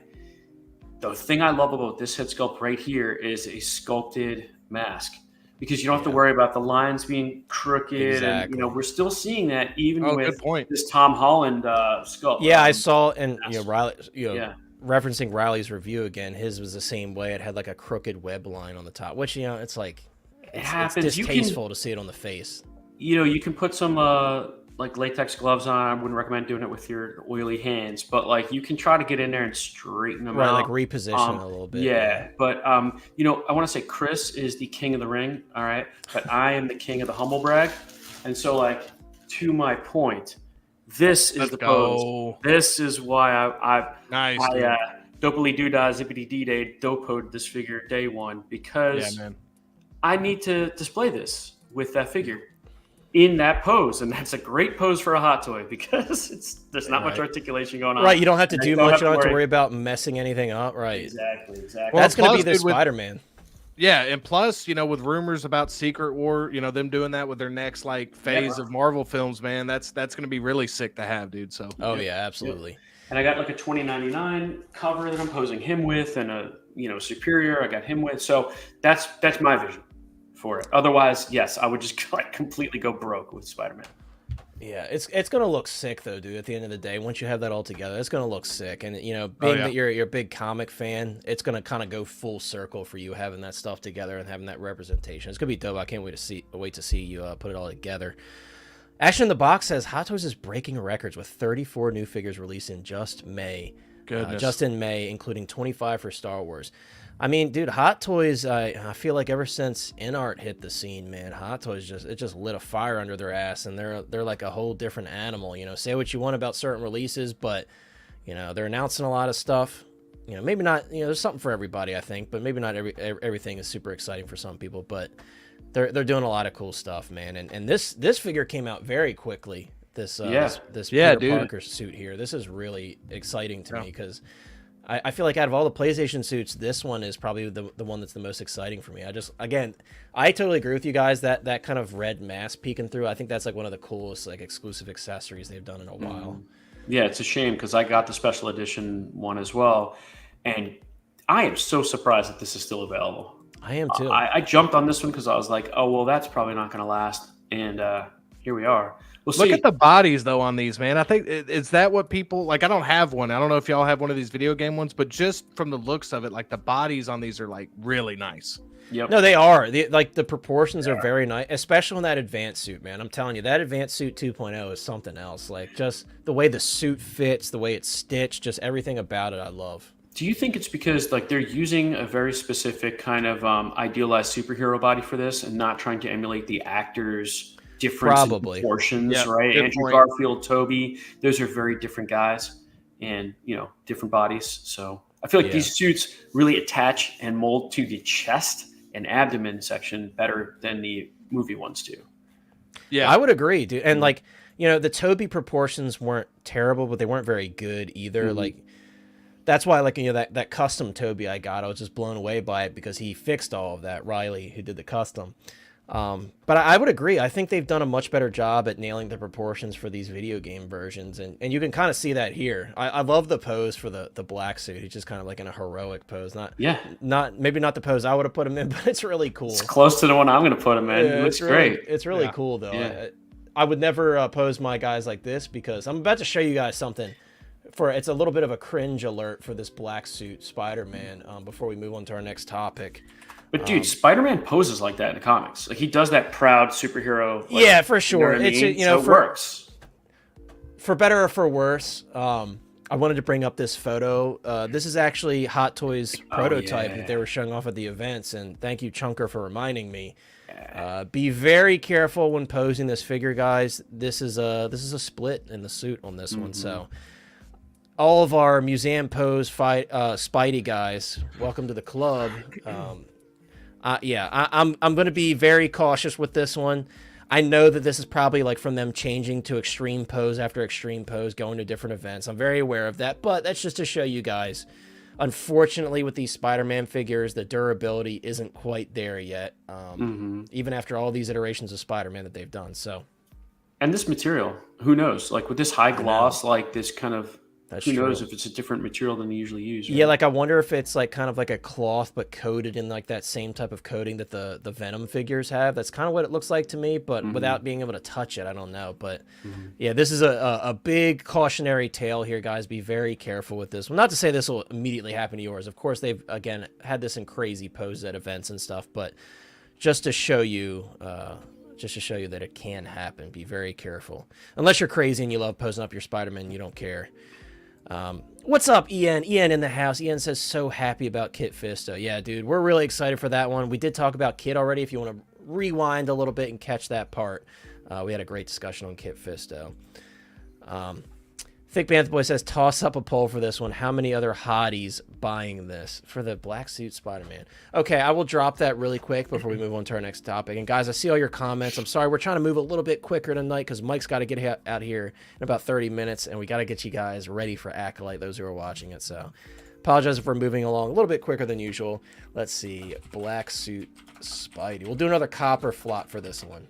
the thing I love about this head sculpt right here is a sculpted mask, because you don't have to worry about the lines being crooked. Exactly. And, you know, we're still seeing that even with good point. this Tom Holland sculpt. Yeah, I saw, and Riley, yeah. referencing Riley's review again, his was the same way. It had like a crooked web line on the top, which, you know, it's like, it happens. It's distasteful to see it on the face. You know, you can put some like latex gloves on. I wouldn't recommend doing it with your oily hands, but like you can try to get in there and straighten them out. Like reposition a little bit. Yeah, but you know, I want to say Chris is the king of the ring, all right, but I am the king of the humble brag, and so like to my point, this is pose. This is why I dopely doodah zippity dee day dopoed this figure day one, because I need to display this with that figure in that pose, and that's a great pose for a hot toy, because there's not much articulation going on. Right, you don't have to do much. You don't have to worry about messing anything up. Right. Exactly. Well, that's going to be the Spider-Man. Yeah, and plus, you know, with rumors about Secret War, you know, them doing that with their next like phase of Marvel films, man, that's going to be really sick to have, dude. So. Oh yeah, absolutely. And I got like a 2099 cover that I'm posing him with, and a Superior I got him with. So that's my vision for it. Otherwise, yes, I would just like completely go broke with Spider-Man. Yeah, it's gonna look sick though, dude. At the end of the day, once you have that all together, it's gonna look sick. And you know, being that you're a big comic fan, it's gonna kind of go full circle for you having that stuff together and having that representation. It's gonna be dope. I can't wait to see you put it all together. Action in the Box says Hot Toys is breaking records with 34 new figures released in just May. Goodness. Just in May, including 25 for Star Wars. I mean, dude, Hot Toys, I feel like ever since inart hit the scene, man, Hot Toys just lit a fire under their ass, and they're like a whole different animal. You know, say what you want about certain releases, but you know, they're announcing a lot of stuff. You know, maybe not, you know, there's something for everybody, I think, but maybe not everything is super exciting for some people, but they're doing a lot of cool stuff, man. And this figure came out very quickly. This Peter Parker suit here. This is really exciting to me, because I feel like out of all the PlayStation suits, this one is probably the one that's the most exciting for me. I totally agree with you guys that kind of red mask peeking through. I think that's like one of the coolest like exclusive accessories they've done in a while. Yeah, it's a shame, because I got the special edition one as well, and I am so surprised that this is still available. I am too. I jumped on this one because I was like, oh well, that's probably not going to last, and here we are. Look at the bodies though on these, man. I think is that what people like. I don't have one. I don't know if y'all have one of these video game ones, but just from the looks of it, like the bodies on these are like really nice. Yep. No, they are. The proportions are very nice, especially on that advanced suit, man. I'm telling you, that advanced suit 2.0 is something else. Like just the way the suit fits, the way it's stitched, just everything about it, I love. Do you think it's because like they're using a very specific kind of idealized superhero body for this, and not trying to emulate the actors' different proportions, right? Andrew Garfield, Toby, those are very different guys, and you know, different bodies. So I feel like these suits really attach and mold to the chest and abdomen section better than the movie ones do. Yeah, I would agree, dude. And like, you know, the Toby proportions weren't terrible, but they weren't very good either. Like, that's why, like, you know, that custom Toby I got, I was just blown away by it, because he fixed all of that. Riley, who did the custom. But I would agree. I think they've done a much better job at nailing the proportions for these video game versions, and you can kind of see that here. I love the pose for the black suit. He's just kind of like in a heroic pose. Maybe not the pose I would have put him in, but it's really cool. It's close to the one I'm going to put him in. It looks great. It's really cool though. Yeah. I would never pose my guys like this, because I'm about to show you guys something. It's a little bit of a cringe alert for this black suit Spider-Man before we move on to our next topic. But dude, Spider-Man poses like that in the comics. Like he does that proud superhero. Like, yeah, for sure. It works. For better or for worse, I wanted to bring up this photo. This is actually Hot Toys prototype that they were showing off at the events, and thank you, Chunker, for reminding me. Be very careful when posing this figure, guys. This is a split in the suit on this one, so all of our museum pose fight Spidey guys, welcome to the club. I'm going to be very cautious with this one. I know that this is probably like from them changing to extreme pose after extreme pose, going to different events. I'm very aware of that, but that's just to show you guys. Unfortunately, with these Spider-Man figures, the durability isn't quite there yet, even after all these iterations of Spider-Man that they've done. So, and this material, who knows? Like with this high gloss, like this kind of, who knows if it's a different material than they usually use. Right? Yeah, like I wonder if it's like kind of like a cloth, but coated in like that same type of coating that the Venom figures have. That's kind of what it looks like to me, but without being able to touch it, I don't know. But yeah, this is a big cautionary tale here, guys. Be very careful with this. Well, not to say this will immediately happen to yours. Of course, they've, again, had this in crazy poses at events and stuff, but just to show you... that it can happen. Be very careful. Unless you're crazy and you love posing up your Spider-Man, you don't care. What's up, Ian? Ian in the house. Ian says, so happy about Kit Fisto. Yeah, dude, we're really excited for that one. We did talk about Kit already. If you want to rewind a little bit and catch that part, we had a great discussion on Kit Fisto. Thick Bantha Boy says, toss up a poll for this one. How many other hotties buying this for the black suit Spider-Man? Okay, I will drop that really quick before we move on to our next topic. And guys, I see all your comments. I'm sorry, we're trying to move a little bit quicker tonight because Mike's got to get out here in about 30 minutes, and we got to get you guys ready for Acolyte, those who are watching it. So apologize if we're moving along a little bit quicker than usual. Let's see, black suit Spidey. We'll do another copper flop for this one.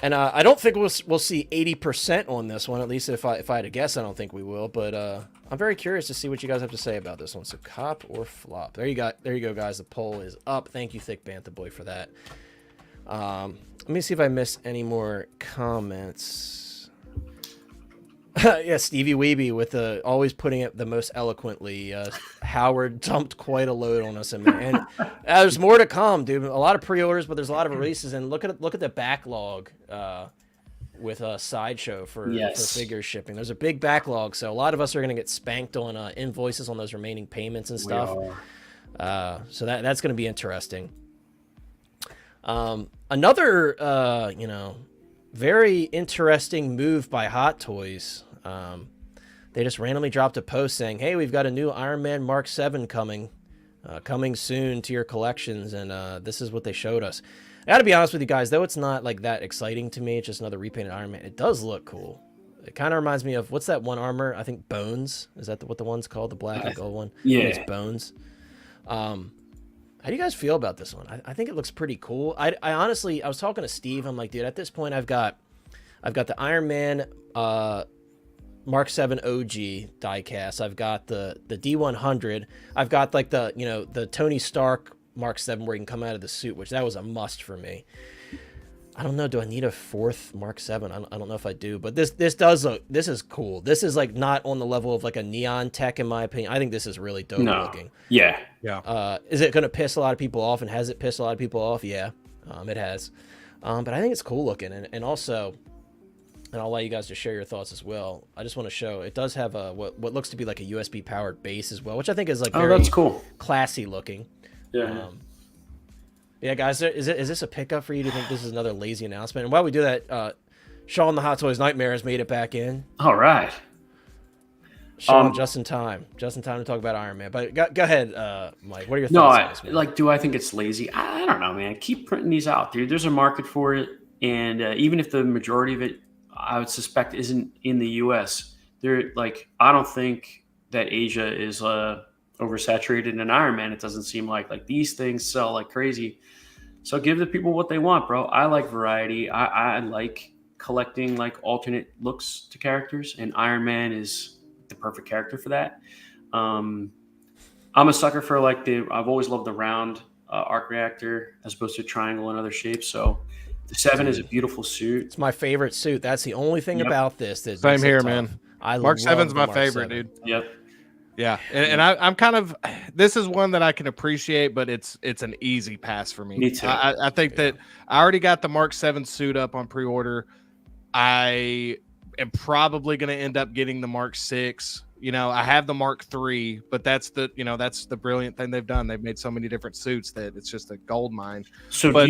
And I don't think we'll see 80% on this one. At least if I had to guess, I don't think we will. But I'm very curious to see what you guys have to say about this one. So cop or flop? There you go, guys. The poll is up. Thank you, Thick Bantha Boy, for that. Let me see if I missed any more comments. Yeah, Stevie Weeby with always putting it the most eloquently. Howard dumped quite a load on us, and there's more to come, dude. A lot of pre-orders, but there's a lot of releases. And look at the backlog with a Sideshow for figure shipping. There's a big backlog, so a lot of us are gonna get spanked on invoices on those remaining payments and stuff. So that's gonna be interesting. Another very interesting move by Hot Toys. They just randomly dropped a post saying, hey, we've got a new Iron Man Mark 7 coming soon to your collections, and this is what they showed us. I gotta be honest with you guys, though it's not like that exciting to me, it's just another repainted Iron Man. It does look cool. It kind of reminds me of, what's that one armor? I think Bones. Is that what the one's called? The black and gold one? Yeah. It's Bones. How do you guys feel about this one? I think it looks pretty cool. I honestly, I was talking to Steve. I'm like, dude, at this point, I've got the Iron Man Mark 7 OG diecast. I've got the D100. I've got like the Tony Stark Mark 7 where he can come out of the suit, which that was a must for me. I don't know. Do I need a fourth Mark 7? I don't know if I do, but this is cool. This is like not on the level of like a Neon Tech in my opinion. I think this is really dope looking. Yeah. Is it going to piss a lot of people off, and has it pissed a lot of people off? Yeah, it has. But I think it's cool looking, and also, and I'll allow you guys to share your thoughts as well. I just want to show it does have what looks to be like a USB powered base as well, which I think is like very that's cool, classy looking. Yeah. Yeah, guys, is this a pickup for you? Do you think this is another lazy announcement? And while we do that, Sean the Hot Toys Nightmare has made it back in. All right. Sean, just in time to talk about Iron Man. But go ahead, Mike. What are your thoughts on this? Do I think it's lazy? I don't know, man. Keep printing these out, dude. There's a market for it, and even if the majority of it, I would suspect, isn't in the U.S., I don't think that Asia is oversaturated in Iron Man. It doesn't seem like these things sell like crazy. So give the people what they want, bro. I like variety. I like collecting like alternate looks to characters, and Iron Man is the perfect character for that. I'm a sucker for I've always loved the round arc reactor as opposed to triangle and other shapes. So the 7 is a beautiful suit. It's my favorite suit. That's the only thing about this. Same here, man. Mark 7's my favorite, dude. Yep. Yeah, and I'm kind of, this is one that I can appreciate, but it's an easy pass for me. Me too. I think that I already got the Mark 7 suit up on pre-order. I am probably going to end up getting the Mark 6 You know, I have the Mark III, but that's the brilliant thing they've done. They've made so many different suits that it's just a gold mine. So But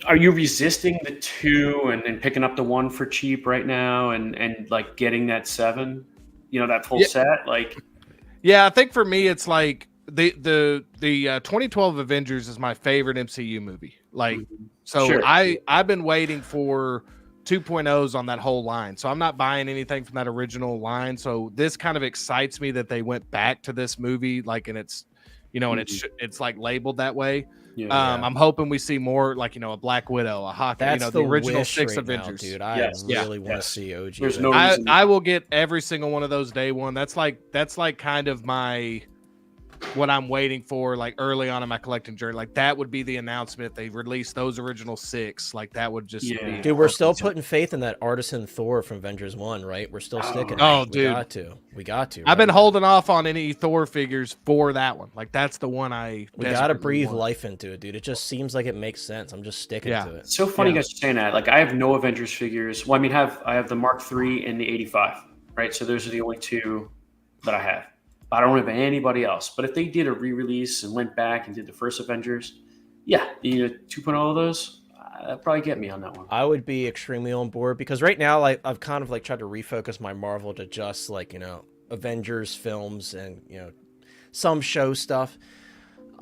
are you resisting the 2 and then picking up the 1 for cheap right now and like getting that 7, that full set? Like, yeah, I think for me it's like the 2012 Avengers is my favorite MCU movie. Like, so Sure. I've been waiting for 2.0s on that whole line. So I'm not buying anything from that original line. So this kind of excites me that they went back to this movie, like, and it's, and it's like labeled that way. I'm hoping we see more, like, a Black Widow, a Hawkeye, That's the original wish 6 right Avengers. now, dude. I really want to see OG. There's no I, reason. I will get every single one of those day one. That's like kind of what I'm waiting for, like early on in my collecting journey. Like that would be the announcement if they released those original 6. Like that would just be dude. We're still putting faith in that artisan Thor from Avengers 1, right? We're still sticking. Oh, we dude, we got to. I've been holding off on any Thor figures for that one. Like that's the one we gotta breathe life into it, dude. It just seems like it makes sense. I'm just sticking to it. It's so funny you guys are saying that. Like, I have no Avengers figures. Well, I mean, I have the Mark III and the 85, right? So those are the only 2 that I have. I don't have anybody else. But if they did a re-release and went back and did the first Avengers, 2.0 of those, that'd probably get me on that one. I would be extremely on board because right now, like, I've kind of like tried to refocus my Marvel to just like, Avengers films and, some show stuff.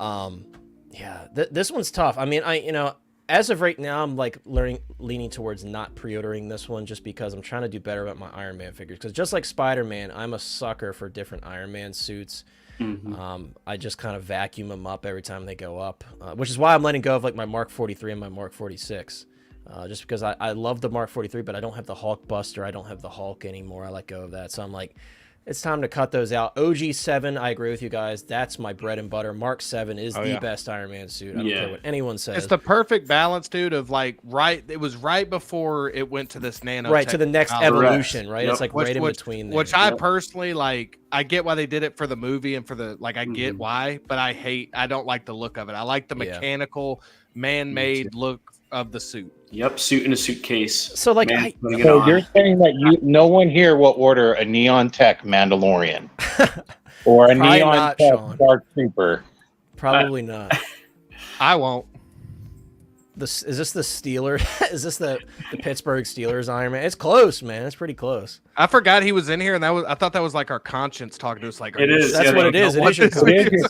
This one's tough. I mean, as of right now, I'm like leaning towards not pre-ordering this one just because I'm trying to do better about my Iron Man figures. Because just like Spider-Man, I'm a sucker for different Iron Man suits. I just kind of vacuum them up every time they go up, which is why I'm letting go of like my Mark 43 and my Mark 46. Just because I love the Mark 43, but I don't have the Hulk Buster. I don't have the Hulk anymore. I let go of that. So I'm like, it's time to cut those out. OG7, I agree with you guys. That's my bread and butter. Mark 7 is the best Iron Man suit. I don't care what anyone says. It's the perfect balance, dude, of like it was right before it went to this nano. Right, to the next evolution, right? Yep. It's like right in between there. Which I personally like. I get why they did it for the movie and for the, like, I get why, but I don't like the look of it. I like the mechanical, man-made look of the suit. Yep, suit in a suitcase. So, like, so you're saying that no one here will order a Neon Tech Mandalorian or a Neon Tech Dark Trooper? Probably not. I won't. Is this the Steelers? Is this the Pittsburgh Steelers Iron Man? It's close, man. It's pretty close. I forgot he was in here, and I thought that was like our conscience talking to us. Like, it is. That's what it is. It is your conscience.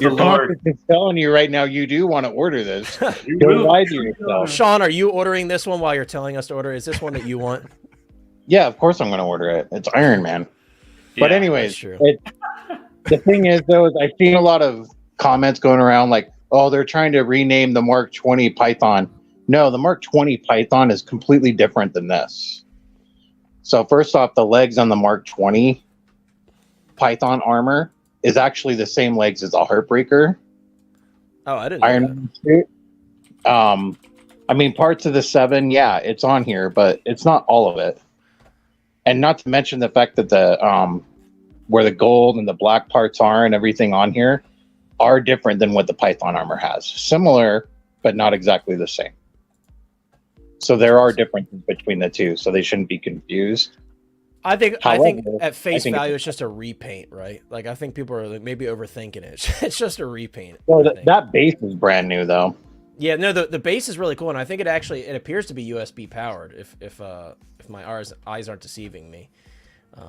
Your conscience is telling you right now you do want to order this. Don't lie to yourself. Sean, are you ordering this one while you're telling us to order? Is this one that you want? Yeah, of course I'm going to order it. It's Iron Man. But anyways, true. The thing is, though, is I've seen a lot of comments going around like, oh, they're trying to rename the Mark 20 Python. No, the Mark 20 Python is completely different than this. So first off, the legs on the Mark 20 Python armor is actually the same legs as the Heartbreaker. Oh, I didn't know Iron Man suit. I mean, parts of the 7, yeah, it's on here, but it's not all of it. And not to mention the fact that the where the gold and the black parts are and everything on here are different than what the Python armor has. Similar, but not exactly the same. So there are differences between the two, so they shouldn't be confused. I think at face value, it's just a repaint, right? Like, I think people are maybe overthinking it. It's just a repaint. Well, that base is brand new, though. Yeah, no, the base is really cool, and I think it appears to be USB powered. If my eyes aren't deceiving me.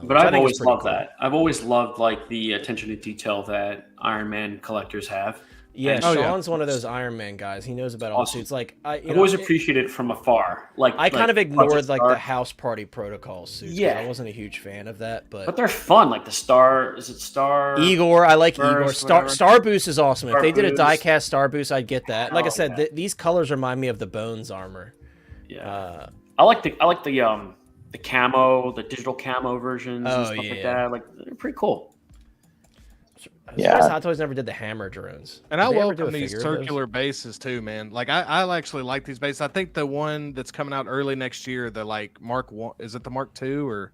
But I've always loved that. I've always loved like the attention to detail that Iron Man collectors have. Yeah, Sean's one of those Iron Man guys. He knows about all the suits. Like I've always appreciated it from afar. Like I kind of ignored like the House Party Protocol suits. Yeah, I wasn't a huge fan of that, but they're fun. Like the Star, is it Star? Igor, I like Igor. Star Boost is awesome. If they did a diecast Star Boost, I'd get that. Like I said, these colors remind me of the Bones armor. Yeah, I like the camo, the digital camo versions and stuff like that. Like they're pretty cool. Yeah, Hot Toys never did the hammer drones. And I welcome these circular bases too, man. Like I actually like these bases. I think the one that's coming out early next year, the like Mark 1, is it the Mark 2 or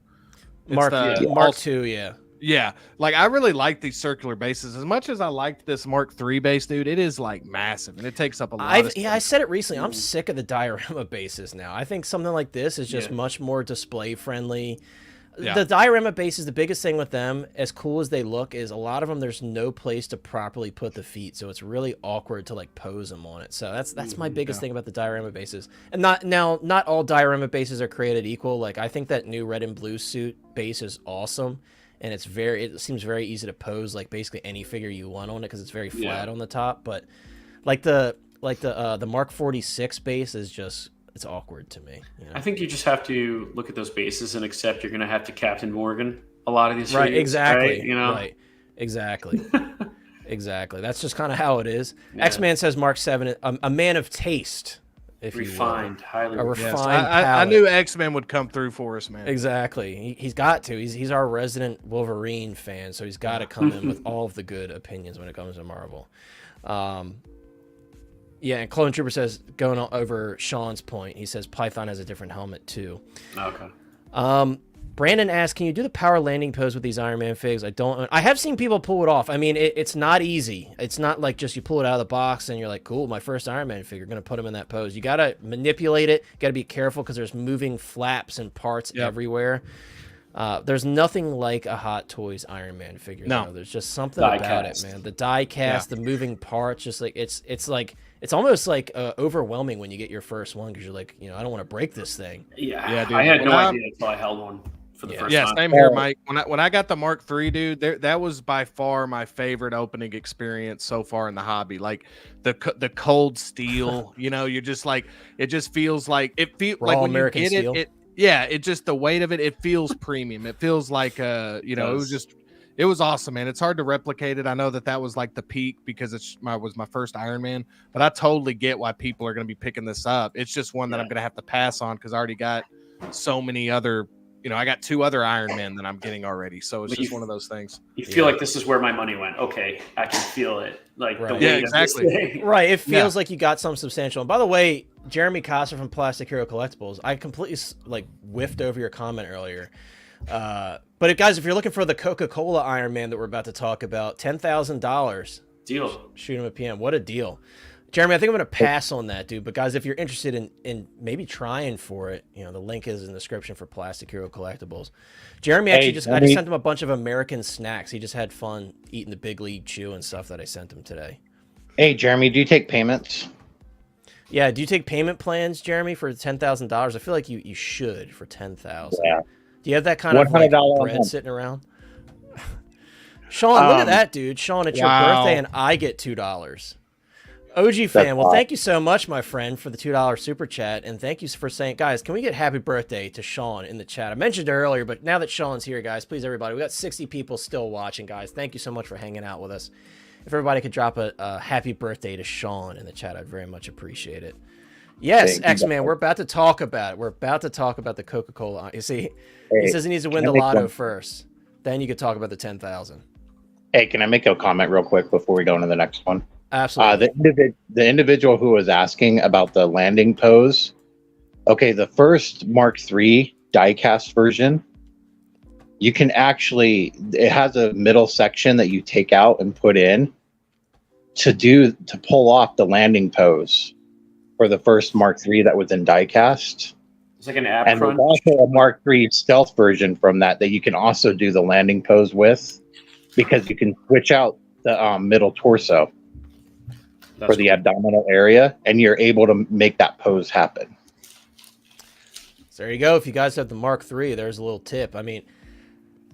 Mark 2? Yeah. Yeah, like I really like these circular bases as much as I liked this Mark III base, dude. It is like massive and it takes up a lot of space. I said it recently. I'm sick of the diorama bases now. I think something like this is just much more display friendly. Yeah. The diorama bases, the biggest thing with them, as cool as they look, is a lot of them there's no place to properly put the feet, so it's really awkward to like pose them on it. So that's my biggest thing about the diorama bases. And not all diorama bases are created equal. Like I think that new red and blue suit base is awesome, and it seems very easy to pose like basically any figure you want on it because it's very flat on the top. But like the Mark 46 base is just, it's awkward to me. You know? I think you just have to look at those bases and accept you're going to have to Captain Morgan a lot of these right, figures, exactly, right? You know, right, exactly, exactly. That's just kind of how it is. Yeah. X-Man says Mark 7, a man of taste, if refined, highly a refined. refined. I knew X-Men would come through for us, man. Exactly. He's got to. He's our resident Wolverine fan, so he's got to come in with all of the good opinions when it comes to Marvel. Yeah, and Clone Trooper says, going over Sean's point, he says Python has a different helmet too. Okay. Brandon asks, can you do the power landing pose with these Iron Man figs? I have seen people pull it off. I mean, it's not easy. It's not like just you pull it out of the box and you're like, cool, my first Iron Man figure, going to put him in that pose. You got to manipulate it. Got to be careful because there's moving flaps and parts everywhere. There's nothing like a Hot Toys Iron Man figure. No. Though. There's just something about it, man. The die cast, the moving parts, just like it's almost like overwhelming when you get your first one because you're like, I don't want to break this thing. Yeah, dude. I had no idea until I held one for the first time. Yeah, same here, Mike. When I got the Mark III, dude, that was by far my favorite opening experience so far in the hobby. Like the cold steel, you're just like, it just feels like like when American you get steel. it just the weight of it feels premium. It feels like it was awesome, man. It's hard to replicate it. I know that was like the peak because was my first Iron Man, but I totally get why people are going to be picking this up. It's just one that I'm going to have to pass on because I already got so many other, I got 2 other Iron Men that I'm getting already. So it's just one of those things. You feel like this is where my money went. Okay, I can feel it. Like the Right. weight Yeah, of exactly. this thing. Right, it feels like you got something substantial. And by the way, Jeremy Costa from Plastic Hero Collectibles, I completely whiffed over your comment earlier. But guys, if you're looking for the Coca-Cola Iron Man that we're about to talk about, $10,000. Deal. Shoot him a PM. What a deal. Jeremy, I think I'm going to pass on that, dude. But guys, if you're interested in maybe trying for it, the link is in the description for Plastic Hero Collectibles. Jeremy actually I just sent him a bunch of American snacks. He just had fun eating the Big League Chew and stuff that I sent him today. Hey, Jeremy, do you take payments? Yeah, do you take payment plans, Jeremy, for $10,000? I feel like you should for $10,000. Yeah. Do you have that kind of $100 bread sitting around? Sean, look at that, dude. Sean, it's your birthday and I get $2. OG fan, well, thank you so much, my friend, for the $2 super chat. And thank you for saying, guys, can we get happy birthday to Sean in the chat? I mentioned it earlier, but now that Sean's here, guys, please, everybody, we got 60 people still watching, guys. Thank you so much for hanging out with us. If everybody could drop a happy birthday to Sean in the chat, I'd very much appreciate it. Yes, X-Man, we're about to talk about it. We're about to talk about the Coca-Cola. You see, he says he needs to win the lotto first. Then you could talk about the 10,000. Hey, can I make a comment real quick before we go into the next one? Absolutely. The individual who was asking about the landing pose. Okay, the first Mark III diecast version, you can it has a middle section that you take out and put in to pull off the landing pose for the first Mark III that was in diecast. It's like an ab And front. there's also a Mark III stealth version from that you can also do the landing pose with, because you can switch out the middle torso for the abdominal area, and you're able to make that pose happen. So there you go. If you guys have the Mark III, there's a little tip. I mean,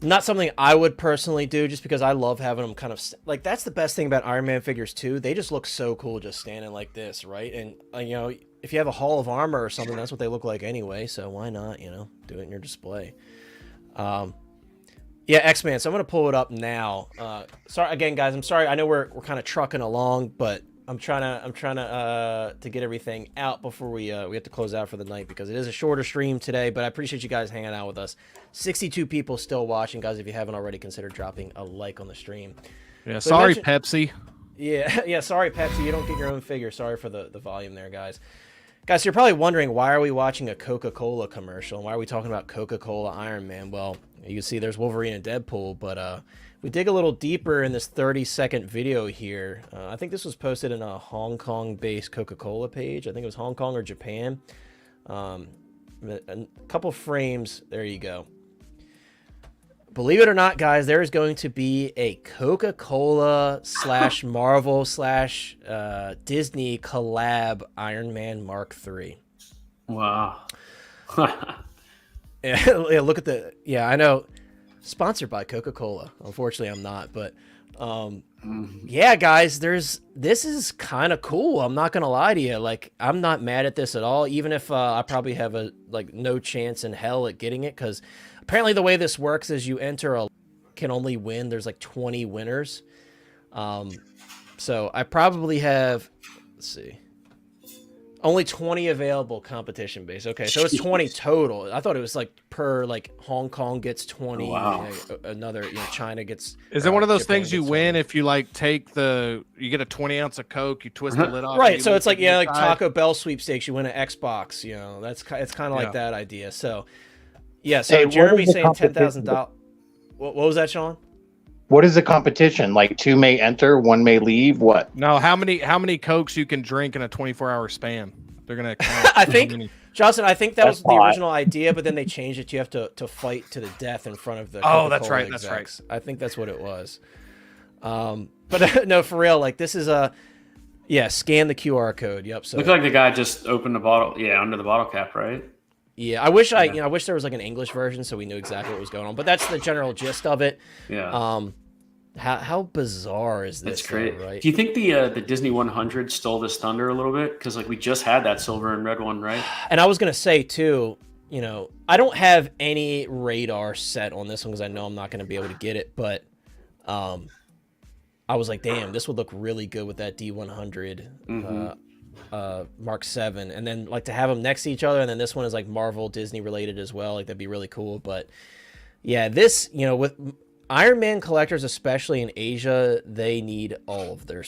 not something I would personally do just because I love having them kind of like, that's the best thing about Iron Man figures too. They just look so cool just standing like this, right? And if you have a Hall of Armor or something, that's what they look like anyway. So why not, do it in your display. Yeah, X-Man. So I'm going to pull it up now. Sorry again, guys. I'm sorry. I know we're kind of trucking along, but I'm trying to get everything out before we have to close out for the night, because it is a shorter stream today. But I appreciate you guys hanging out with us. 62 people still watching, guys. If you haven't already, consider dropping a like on the stream. Yeah, sorry, Pepsi. Yeah, sorry, Pepsi. You don't get your own figure. Sorry for the volume there, guys. Guys, you're probably wondering, why are we watching a Coca-Cola commercial? And why are we talking about Coca-Cola Iron Man? Well, you can see there's Wolverine and Deadpool, but we dig a little deeper in this 30-second video here. I think this was posted in a Hong Kong-based Coca-Cola page. I think it was Hong Kong or Japan. A couple frames. There you go. believe it or not, guys, there is going to be a Coca-Cola / Marvel / Disney collab Iron Man Mark III. Wow. Yeah, look at the. Yeah, I know. Sponsored by Coca-Cola. Unfortunately, I'm not, but yeah, guys, this is kind of cool. I'm not gonna lie to you. Like, I'm not mad at this at all, even if I probably have no chance in hell at getting it, because apparently the way this works is you enter can only win. There's like 20 winners. So I probably have, let's see, only 20 available competition base. Okay, so it's 20 total. I thought it was like per, like, Hong Kong gets 20. Oh, wow. Another, China gets. Is it one of those Japan things you gets win 20. if you like you get a 20-ounce of Coke, you twist the lid off, Right, and so you it's like, look yeah, like inside? Taco Bell sweepstakes, you win an Xbox, it's kind of like Yeah. that idea. So yeah, so Hey, what Jeremy's is the saying competition? $10,000. What was that, Sean? What is the competition? Like 2 may enter, 1 may leave. What? No, how many Cokes you can drink in a 24-hour span? They're gonna count. I think, Johnson, I think that was That's the hot. original idea, but then they changed it. You have to fight to the death in front of the Oh, that's Coca-Cola right, that's execs. I think that's what it was. But no, for real, like, this is scan the QR code. Yep. So Looked like the guy just opened the bottle. Yeah, under the bottle cap, right? yeah, I wish I wish there was like an English version so we knew exactly what was going on. But that's the general gist of it. Yeah. How bizarre is this? That's great. Though, right? Do you think the Disney 100 stole this thunder a little bit? Because like we just had that silver and red one, right? And I was gonna say too, I don't have any radar set on this one because I know I'm not gonna be able to get it. But I was like, damn, this would look really good with that D100 Mark 7, and then like to have them next to each other, and then this one is like Marvel Disney related as well. Like, that'd be really cool. But yeah, this with Iron Man collectors, especially in Asia, they need all of their,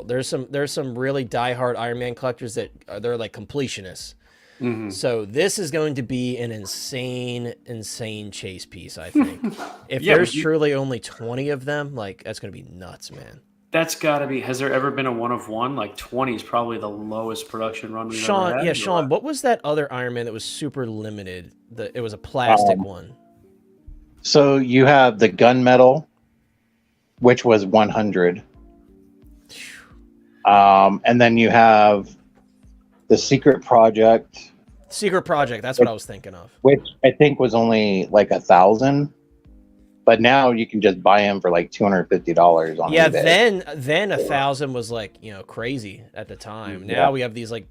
there's some really diehard Iron Man collectors that they're like completionists. So this is going to be an insane chase piece, I think. If there's truly only 20 of them, like, that's going to be nuts, man. That's got to be. Has there ever been a 1 of 1? Like 20 is probably the lowest production run we've Sean, ever had. Sean, what was that other Iron Man that was super limited? It was a plastic one. So you have the gunmetal, which was 100. And then you have the Secret Project, That's what I was thinking of. which I think was only like 1,000. But now you can just buy them for like $250 on Yeah, eBay. then 1,000 was like, crazy at the time. Now we have these like,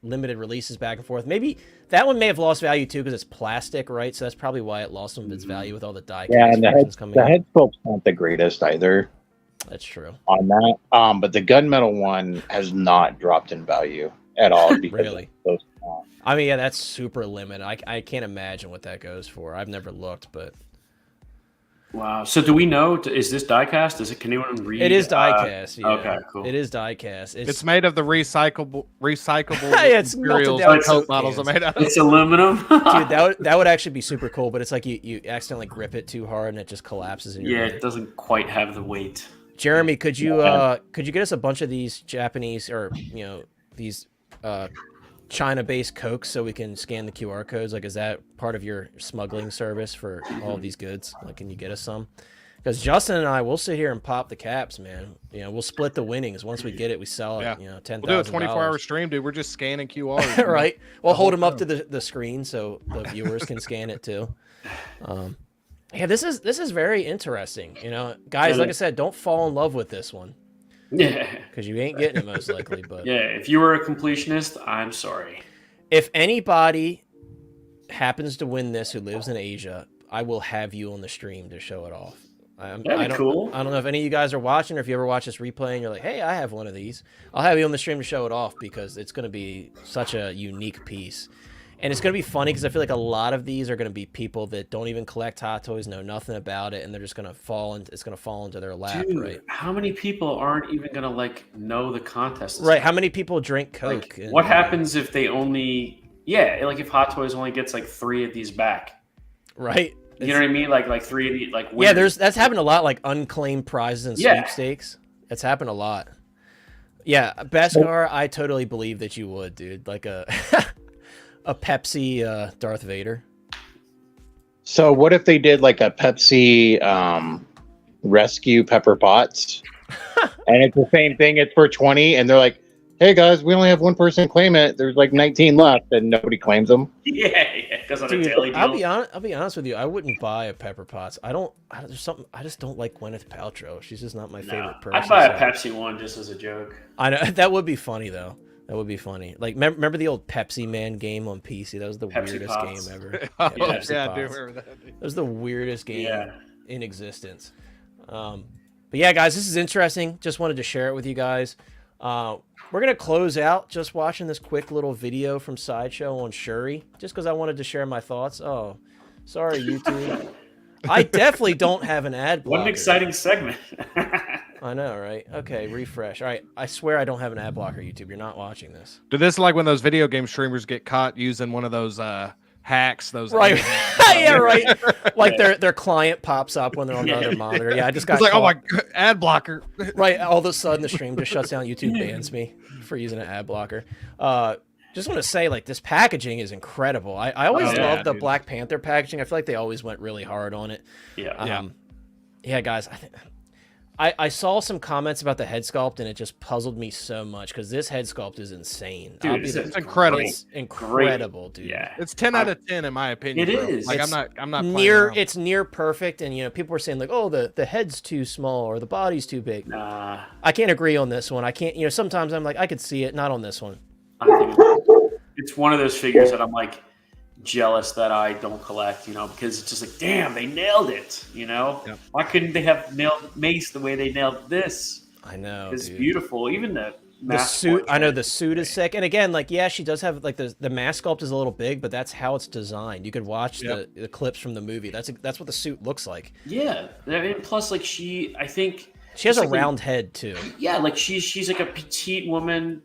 limited releases back and forth. Maybe that one may have lost value too because it's plastic, right? So that's probably why it lost some of its value with all the die Yeah, cast and versions coming the out. head sculpt's not the greatest either That's true. on that. But the gunmetal one has not dropped in value at all. Because Really? of those small. I mean, yeah, that's super limited. I can't imagine what that goes for. I've never looked, but Wow. So do we know? Is this diecast? Can anyone read? it is die-cast. Yeah. Okay, cool. It is die-cast. It's made of the recyclable Yeah, it's melted materials down that Coke Coke bottles are cans. made out of. It's aluminum. Dude, that would actually be super cool, but it's like you accidentally grip it too hard and it just collapses in your Yeah, hand. it doesn't quite have the weight. Jeremy, could you get us a bunch of these Japanese or these China-based Cokes so we can scan the QR codes? Like, is that part of your smuggling service for all of these goods? Like, can you get us some? Because Justin and I, we'll sit here and pop the caps, man. We'll split the winnings. Once we get it, we sell it. Yeah. $10,000. We'll do a 24-hour stream, dude. We're just scanning QRs. Right. We'll hold them up to the screen so the viewers can scan it too. Yeah, this is very interesting. Guys, like I said, don't fall in love with this one Yeah. because you ain't getting it most likely. But Yeah. If you were a completionist, I'm sorry. if anybody happens to win this who lives in Asia, I will have you on the stream to show it off. That'd be I don't, cool. I don't know if any of you guys are watching or if you ever watch this replay and you're like, hey, I have one of these. I'll have you on the stream to show it off because it's going to be such a unique piece. And it's going to be funny because I feel like a lot of these are going to be people that don't even collect Hot Toys, know nothing about it, and they're just going to fall into their lap, Dude, right? how many people aren't even gonna know the contest? Right. How many people drink Coke? Like, what happens if they only? Yeah, like if Hot Toys only gets like 3 of these back. Right. You know what I mean? Like 3 of these, like Yeah, winners. that's happened a lot, like unclaimed prizes and Yeah. sweepstakes. It's happened a lot. Yeah, Beskar, I totally believe that you would, dude. Like a Pepsi Darth Vader. So what if they did like a Pepsi rescue Pepper Potts, and it's the same thing? It's for 20, and they're like, "Hey guys, we only have one person claim it. There's like 19 left, and nobody claims them." Yeah, because on a Dude, daily deal. I'll be honest with you. I wouldn't buy a Pepper Potts. There's something. I just don't like Gwyneth Paltrow. She's just not my favorite person. I'd buy a so- Pepsi one just as a joke. I know that would be funny though. That would be funny. Like, remember the old Pepsi Man game on PC? That was the Pepsi weirdest Pots. game ever. Oh, Pepsi yeah, I do Pots. remember that. That was the weirdest game Yeah. in existence. But yeah, guys, this is interesting. Just wanted to share it with you guys. We're gonna close out just watching this quick little video from Sideshow on Shuri, just because I wanted to share my thoughts. Oh, sorry, YouTube. I definitely don't have an ad blocker. What an exciting segment. I know, right? Okay, refresh. All right, I swear I don't have an ad blocker, YouTube. You're not watching this. Dude, this is like when those video game streamers get caught using one of those hacks. Those Right. Yeah, right. Like their client pops up when they're on the other monitor. Yeah, I just got It's like, oh caught. my God, ad blocker. Right, all of a sudden the stream just shuts down. YouTube bans me for using an ad blocker. Just want to say, like, this packaging is incredible. I always yeah, loved the dude. Black Panther packaging. I feel like they always went really hard on it. Yeah. Yeah, guys, I saw some comments about the head sculpt, and it just puzzled me so much because this head sculpt is insane. Dude, It's incredible. It's incredible, dude. Yeah. It's 10 out of 10 in my opinion. It bro. is. Like It's I'm not playing near. around. It's near perfect, and people were saying like, "Oh, the head's too small or the body's too big." Nah, I can't agree on this one. I can't. Sometimes I'm like, I could see it, not on this one. I think it's one of those figures that I'm like jealous that I don't collect, because it's just like, damn, they nailed it, Yep. Why couldn't they have nailed Mace the way they nailed this? I know. It's dude. beautiful. Even the Suit. I know the suit is sick, and again, like, yeah, she does have like the mask sculpt is a little big, but that's how it's designed. You could watch Yep. the clips from the movie. That's what the suit looks like. Yeah, and plus, like, I think She has it's a like round head too. yeah, like she's like a petite woman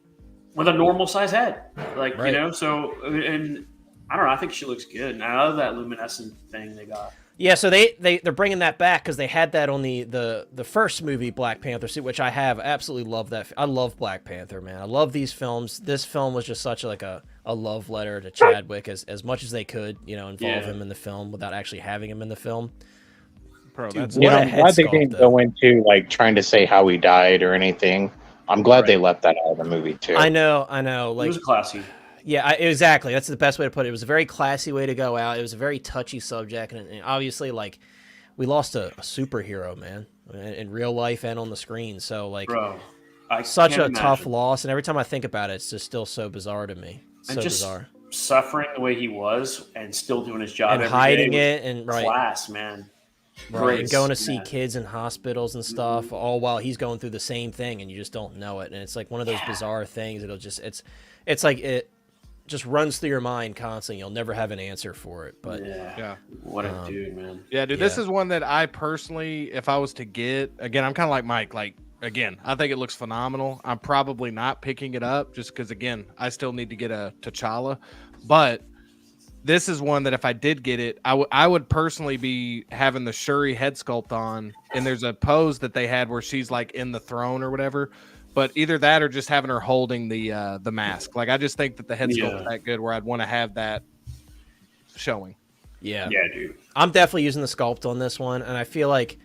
with a normal size head, like Right. So, and I don't know. I think she looks good, and I love that luminescent thing they got. Yeah, so they're bringing that back because they had that on the first movie, Black Panther suit, which I have absolutely loved that. I love Black Panther, man. I love these films. This film was just such like a love letter to Chadwick as much as they could, involve him in the film without actually having him in the film. Bro, Dude, that's what a I'm head glad they sculpt, didn't though. go into like trying to say how he died or anything. I'm glad they left that out of the movie too. I know. It Like, was classy. yeah, exactly. That's the best way to put it. It was a very classy way to go out. It was a very touchy subject, and obviously, like, we lost a superhero, man, in real life and on the screen. So, like, Bro, such a can't tough imagine. loss. And every time I think about it, it's just still so bizarre to me. And So just bizarre. suffering the way he was and still doing his job And every hiding day it, was and right, class, man. right, and going to see man. kids in hospitals and stuff, all while he's going through the same thing, and you just don't know it. And it's like one of those bizarre things. It's like it just runs through your mind constantly. You'll never have an answer for it. But yeah. What a dude, man. Yeah, dude, this Yeah. is one that I personally, if I was to get, again, I'm kind of like Mike. Like, again, I think it looks phenomenal. I'm probably not picking it up just because, again, I still need to get a T'Challa. But this is one that if I did get it, I would personally be having the Shuri head sculpt on. And there's a pose that they had where she's like in the throne or whatever. But either that or just having her holding the mask. Like, I just think that the head sculpt is that good where I'd want to have that showing. yeah. Yeah, dude. I'm definitely using the sculpt on this one, and I feel like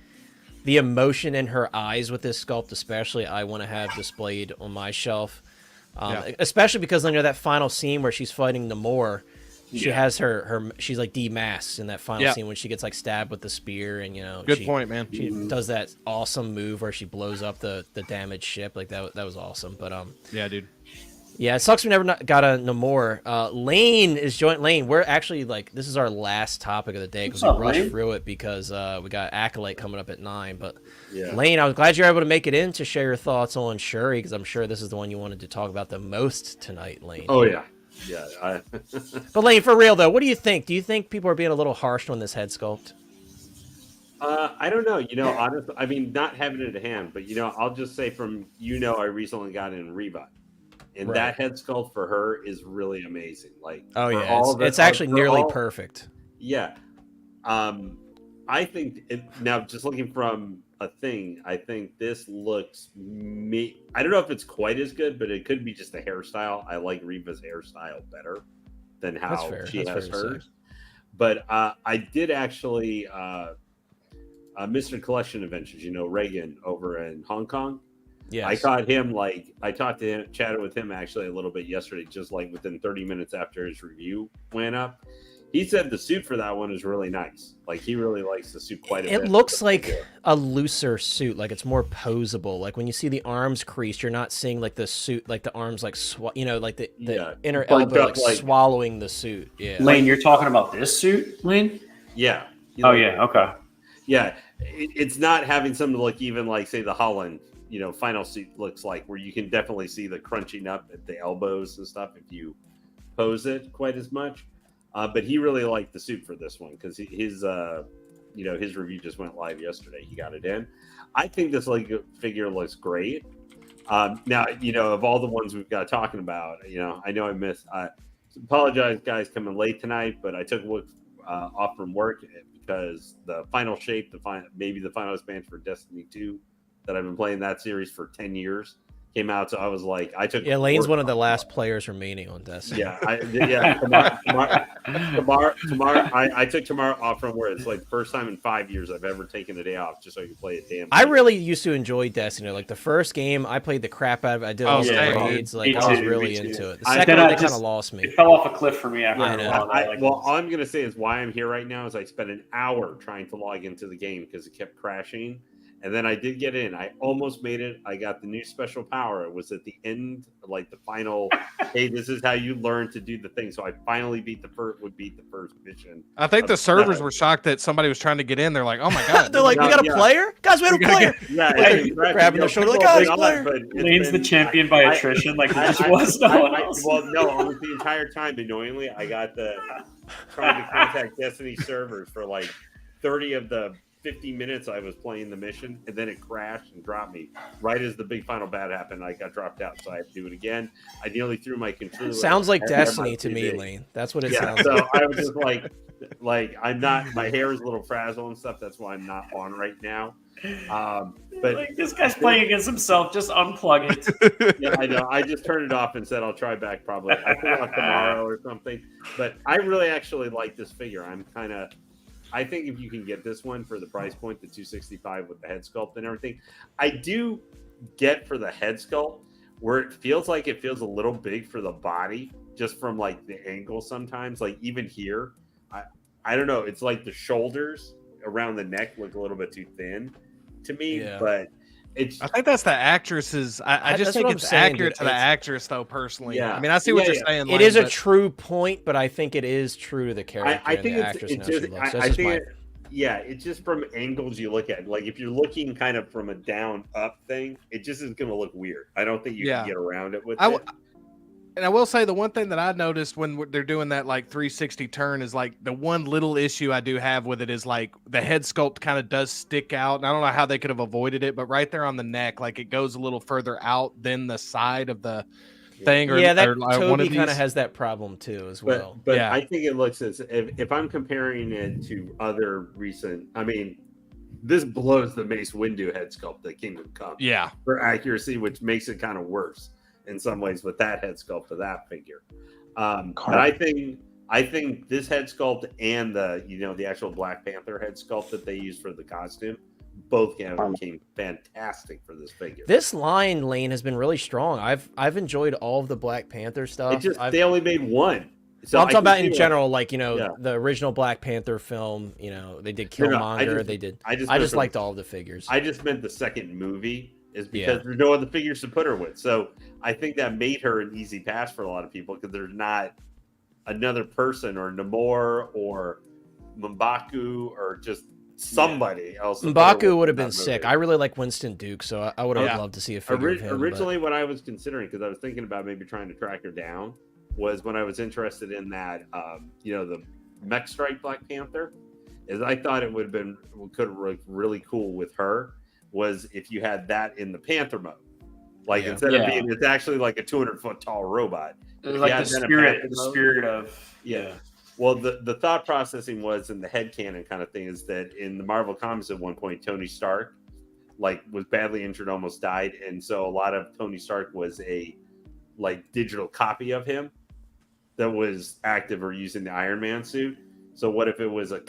the emotion in her eyes with this sculpt, especially, I want to have displayed on my shelf. Especially because that final scene where she's fighting Namor, she has she's like demasked in that final scene when she gets like stabbed with the spear, and Good point, man. She does that awesome move where she blows up the damaged ship. Like that was awesome. But Yeah, dude. yeah, it sucks we never got a Namor. Lane is joint. Lane, we're actually like, this is our last topic of the day because we What's up, rushed Lane? through it because we got Acolyte coming up at 9. But Yeah. Lane, I was glad you're able to make it in to share your thoughts on Shuri because I'm sure this is the one you wanted to talk about the most tonight, Lane. Oh yeah. Yeah. But Lane, for real though, what do you think? Do you think people are being a little harsh on this head sculpt? I don't know. Honestly, I mean, not having it at hand, but I'll just say from I recently got in Reba, and Right. that head sculpt for her is really amazing. Like, Oh for yeah, all of it's it- actually for nearly all- perfect. Yeah. I think now, just looking from a thing, I think this looks I don't know if it's quite as good, but it could be just the hairstyle. I like Reva's hairstyle better than That's how fair. she That's has fair to say. hers. But I did actually, Mr. Collection Adventures, Reagan over in Hong Kong. Yes. I caught him, I talked to him, chatted with him actually a little bit yesterday, just like within 30 minutes after his review went up. He said the suit for that one is really nice. Like, he really likes the suit quite a bit. It looks like a looser suit, like it's more posable. Like when you see the arms creased, you're not seeing like the suit, like the arms like like the inner elbow like swallowing the suit. Yeah. Lane, you're talking about this suit, Lane? Yeah. Oh yeah. Okay. Yeah, it's not having something to look even like, say, the Holland, final suit looks like, where you can definitely see the crunching up at the elbows and stuff if you pose it quite as much. But he really liked the suit for this one because his review just went live yesterday. He got it in. I think this figure looks great. Now, of all the ones we've got talking about, I know I missed. Apologize, guys, coming late tonight, but I took a week off from work because the final shape, maybe the final expansion for Destiny 2 that I've been playing that series for 10 years came out. So I was like, Lane's one of the last players remaining on Destiny. Tomorrow, I took tomorrow off from work. It's like the first time in 5 years I've ever taken a day off just so I could play a damn game. I really used to enjoy Destiny. Like the first game, I played the crap out of it. I did all the raids. Like I was really into it. The second one, they kind of lost me. It fell off a cliff for me after a while. Well, all I'm gonna say is why I'm here right now is I spent an hour trying to log into the game because it kept crashing. And then I did get in. I almost made it. I got the new special power. It was at the end, like the final. Hey, this is how you learn to do the thing. So I finally beat the first mission. I think the servers were shocked that somebody was trying to get in. They're like, "Oh my god!" They're like, "We got a player, guys. We have a player." Grabbing their shoulder, like, "Oh, there's a player." Lane's the champion by attrition, like he just was. No one else. Well, no, almost the entire time. Annoyingly, I got trying to contact Destiny servers for like 30 of the 50 minutes I was playing the mission, and then it crashed and dropped me right as the big final bat happened. I got dropped out, so I had to do it again. I nearly threw my controller. Sounds like Destiny to me, Lane. That's what it sounds so like. I was just like I'm not. My hair is a little frazzled and stuff. That's why I'm not on right now. But like, this guy's playing against himself. Just unplug it. Yeah, I know. I just turned it off and said I'll try back probably. I put it off tomorrow or something. But I really actually like this figure. I think if you can get this one for the price point, the $265 with the head sculpt and everything, I do get for the head sculpt where it feels a little big for the body, just from like the angle sometimes. Like even here, I don't know. It's like the shoulders around the neck look a little bit too thin to me, but I think that's the actress's. I just think it's accurate to the actress, though. Personally, yeah. I mean, I see what you're saying. It is a true point, but I think it is true to the character I think and the actress. It's just from angles you look at. Like if you're looking kind of from a down up thing, it just is going to look weird. I don't think you can get around it with it. And I will say the one thing that I noticed when they're doing that like 360 turn is like the one little issue I do have with it is like the head sculpt kind of does stick out. And I don't know how they could have avoided it, but right there on the neck, like it goes a little further out than the side of the thing. Toby kind of has that problem too as well. But I think it looks as if I'm comparing it to other recent, I mean, this blows the Mace Windu head sculpt that Kingdom Come. Yeah. For accuracy, which makes it kind of worse in some ways with that head sculpt of that figure. But I think this head sculpt and the actual Black Panther head sculpt that they used for the costume both came fantastic for this figure. This line, Lane, has been really strong. I've enjoyed all of the Black Panther stuff. They only made one. So I'm talking about in general, the original Black Panther film. They did Killmonger. I just liked all of the figures. I just meant the second movie. Is because there's no other figures to put her with. So I think that made her an easy pass for a lot of people because there's not another person or Namor or M'Baku or just somebody else. M'Baku would have been sick. I really like Winston Duke, so I would have loved to see a figure of him. Originally, what I was considering, because I was thinking about maybe trying to track her down, was when I was interested in that, the Mech Strike Black Panther, is I thought it would have look really cool with her. Was if you had that in the Panther mode, instead of being, it's actually like a 200-foot tall robot. It was like the spirit of Well, the thought processing was in the headcanon kind of thing is that in the Marvel comics at one point, Tony Stark was badly injured, almost died, and so a lot of Tony Stark was a digital copy of him that was active or using the Iron Man suit. So what if it was a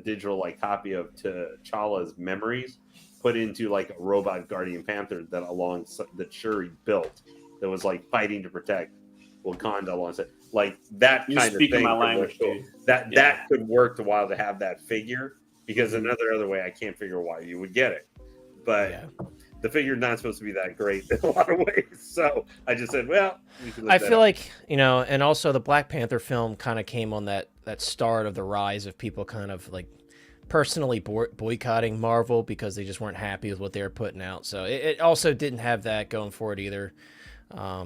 digital like copy of T'Challa's memories, put into like a robot Guardian Panther that Shuri built, that was like fighting to protect Wakanda alongside, like that You're kind of speaking thing. my could language, work. dude. That could work a while to have that figure, because another way I can't figure why you would get it, but the figure's not supposed to be that great in a lot of ways. So I just said, well, we should look I that feel up. like, you know, and also the Black Panther film kind of came on that start of the rise of people kind of like personally boycotting Marvel because they just weren't happy with what they were putting out. So it also didn't have that going for it either.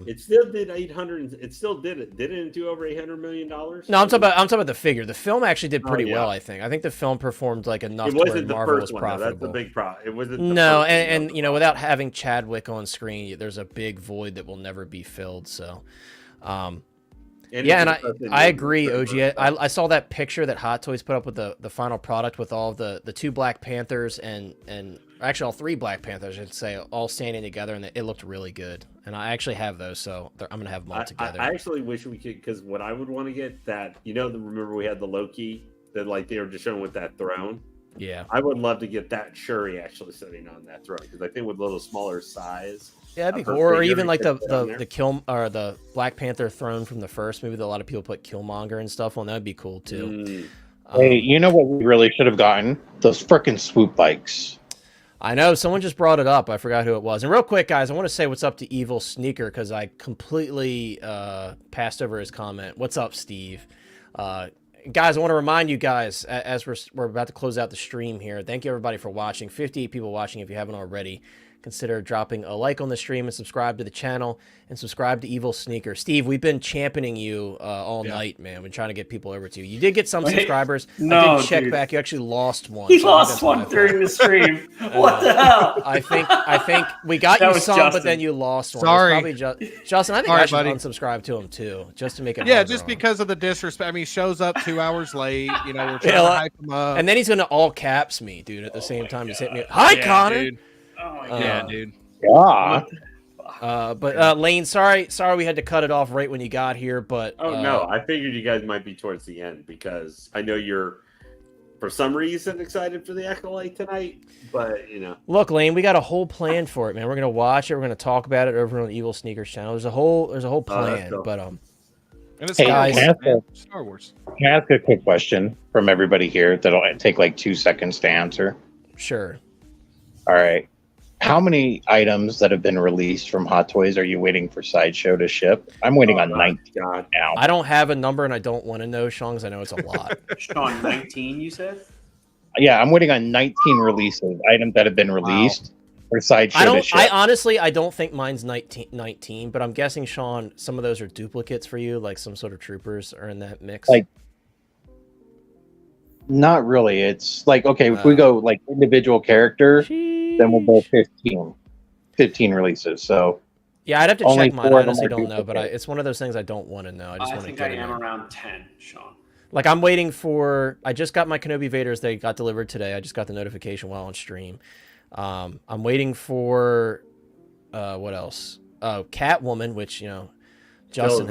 It still did 800. It still did it. Didn't it do over $800 million? No, I'm talking about the figure. The film actually did pretty yeah. well, I think. I think the film performed like enough It to where wasn't the Marvel first was one. Though. profitable. That's the big problem. It wasn't. The No, first and one, you know, without having Chadwick on screen, there's a big void that will never be filled. So, yeah, and I agree, OG. I saw that picture that Hot Toys put up with the final product with all of the two Black Panthers and actually all three Black Panthers, I should say, all standing together, and it looked really good. And I actually have those, so I'm gonna have them all together. I actually wish we could, because what I would want to get that, you know, remember we had the Loki that like they were just showing with that throne. Yeah, I would love to get that Shuri actually sitting on that throne, because I think with a little smaller size. yeah, that'd be her cool. Or figure even like could fit on there. the Black Panther throne from the first movie that a lot of people put Killmonger and stuff on. That'd be cool too. Hey, you know what we really should have gotten? Those frickin' swoop bikes. I know someone just brought it up. I forgot who it was. And real quick, guys, I want to say what's up to Evil Sneaker because I completely passed over his comment. What's up, Steve? Guys, I want to remind you guys as we're about to close out the stream here. Thank you everybody for watching. 58 people watching. If you haven't already, consider dropping a like on the stream and subscribe to the channel and subscribe to Evil Sneaker. Steve, we've been championing you all night, man. We're trying to get people over to you. You did get some subscribers. No, I did check dude. back. You actually lost one. He so lost one during the stream. What the hell? I think we got That you was some, Justin. but then you lost one. Sorry. It was probably Justin. I think Sorry, I should buddy. unsubscribe to him too, just to make it. Yeah, harder just on him. because of the disrespect. I mean, he shows up 2 hours late. You know, we're trying Yeah, to like- hype him up. And then he's gonna all caps me, dude. At the same time, just hit me. Hi, Yeah, Connor. dude. Oh my Yeah, god. dude. Yeah. But Lane, sorry we had to cut it off right when you got here. But Oh no, I figured you guys might be towards the end, because I know you're, for some reason, excited for the Acolyte tonight. But you know, look, Lane, we got a whole plan for it, man. We're gonna watch it. We're gonna talk about it over on the Evil Sneakers channel. There's a whole plan. cool. But And it's Hey, Star guys- Wars, man. Star Wars. Can I ask a quick question from everybody here that'll take like 2 seconds to answer? sure. All right. How many items that have been released from Hot Toys are you waiting for Sideshow to ship? I'm waiting on 19 God, now. I don't have a number, and I don't want to know, Sean, because I know it's a lot. Sean, 19, you said? Yeah, I'm waiting on 19 releases, items that have been released for Sideshow to ship. I honestly, I don't think mine's 19, but I'm guessing, Sean, some of those are duplicates for you, like some sort of troopers are in that mix. Like, Not really. It's like, okay, if we go like individual character, then we'll go 15 releases. So yeah, I'd have to only check mine. 4 I of them honestly are don't know, but duplicates. it's one of those things I don't want to know. I just I want to think get I it am in. around 10, Sean. Like I'm waiting for. I just got my Kenobi Vaders. They got delivered today. I just got the notification while on stream. I'm waiting for what else? Catwoman, which you know, Justin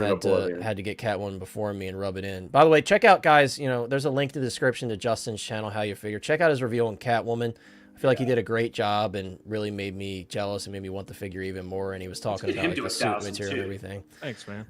had to get Catwoman before me and rub it in. By the way, check out guys. You know, there's a link in the description to Justin's channel. How you figure? Check out his review on Catwoman. I feel like he did a great job and really made me jealous and made me want the figure even more. And he was talking get about him like to the suit 1,000 material too. and everything. Thanks, man.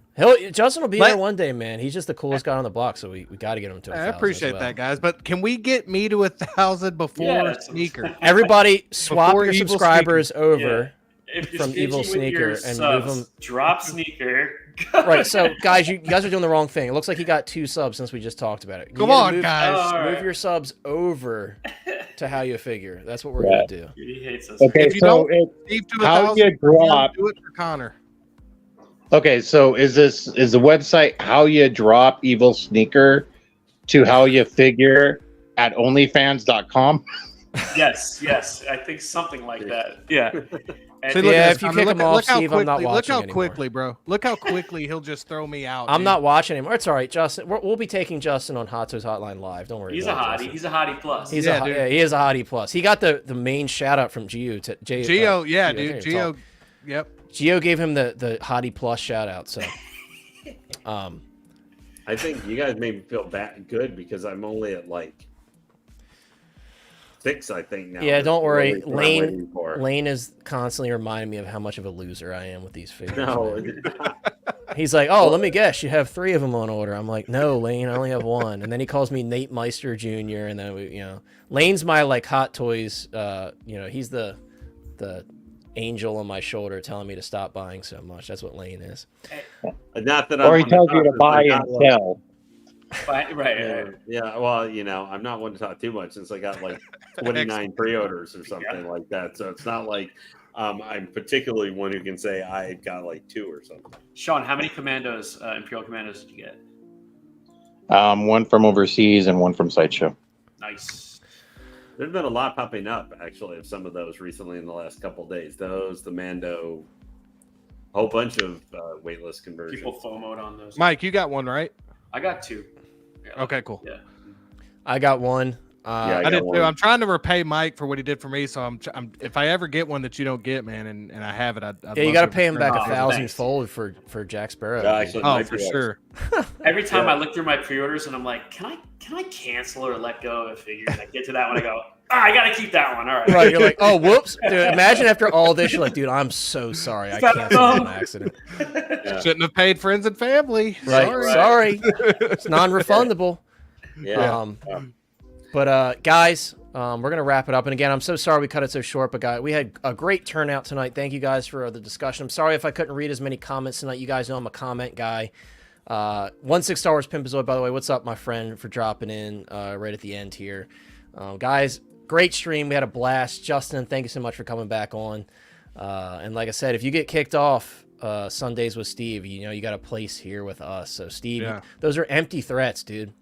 Justin will be there one day, man. He's just the coolest guy on the block, so we got to get him to. I 1,000 appreciate as well. that, guys. But can we get me to 1,000 before Yeah, Sneaker? Everybody, swap Before your Evil subscribers over. If you're From Evil stingy with your Sneaker and subs, move 'em- drop Sneaker. Right, so guys, you guys are doing the wrong thing. It looks like he got 2 subs since we just talked about it. You Come gotta on, move, guys. Oh, all Move right. your subs over to how you figure. That's what we're Yeah. gonna do. He hates us. Okay, If you so don't- Steve to how 1,000, you drop? do it for Connor. Okay, so is the website how you drop Evil Sneaker to how you figure at onlyfans.com? Yes, I think something like that. Yeah. And See, look Yeah, at if this, you Connor. kick Look him at- off, look how Steve, I'm not quickly- Look watching how anymore. quickly, bro. Look how quickly he'll just throw me out. I'm dude. not watching anymore. It's all right, Justin. We'll be taking Justin on Hot Toys Hotline Live. Don't worry. he's a about it, hottie. Justin. He's a hottie plus. He's Yeah, a dude. yeah, he is a hottie plus. He got the main shout out from Gio. Gio, yeah, I dude. can't Gio, talk. yep. Gio gave him the hottie plus shout out. So, I I think you guys made me feel good because I'm only at like 6, I think now. Yeah, don't worry. Really what I'm waiting for. Lane is constantly reminding me of how much of a loser I am with these figures. No, man. He's like, oh, let me guess, you have 3 of them on order. I'm like, no, Lane, I only have 1. And then he calls me Nate Meister Jr. And then Lane's my like Hot Toys. He's the angel on my shoulder telling me to stop buying so much. That's what Lane is. Not that Or he tells you to buy and sell. Right. Yeah, well, I'm not one to talk too much since I got like 29 pre-orders or something like that. So it's not like I'm particularly one who can say I got like 2 or something. Sean, how many commandos, Imperial commandos did you get? One from overseas and one from Sideshow. Nice. There's been a lot popping up actually of some of those recently in the last couple of days. Those, the Mando, a whole bunch of waitlist conversions. People FOMO'd on those. Mike, you got one, right? I got 2. Yeah. Okay, cool. Yeah. I got 1. Yeah, I did one. too. I'm trying to repay Mike for what he did for me. So I'm if I ever get one that you don't get, man, and I have it, I'd Yeah, you got to love pay him back Oh, 1,000-fold for Jack Sparrow. Yeah, actually, Oh, my for pre-orders. sure. Every time Yeah. I look through my pre-orders and I'm like, can I cancel or let go of figures? I get to that one, I go, I gotta keep that one. All right. Right, you're like, oh, whoops. Dude, imagine after all this, you're like, dude, I'm so sorry. I Stop. canceled an accident. Yeah. Shouldn't have paid friends and family. Right, Sorry. It's non-refundable. Yeah. But guys, we're gonna wrap it up. And again, I'm so sorry we cut it so short, but guys, we had a great turnout tonight. Thank you guys for the discussion. I'm sorry if I couldn't read as many comments tonight. You guys know I'm a comment guy. 16 Star Wars Pimpazoid, by the way, what's up, my friend, for dropping in right at the end here. Guys, great stream. We had a blast. Justin, thank you so much for coming back on. And like I said, if you get kicked off Sundays with Steve, you got a place here with us. So Steve, those are empty threats, dude.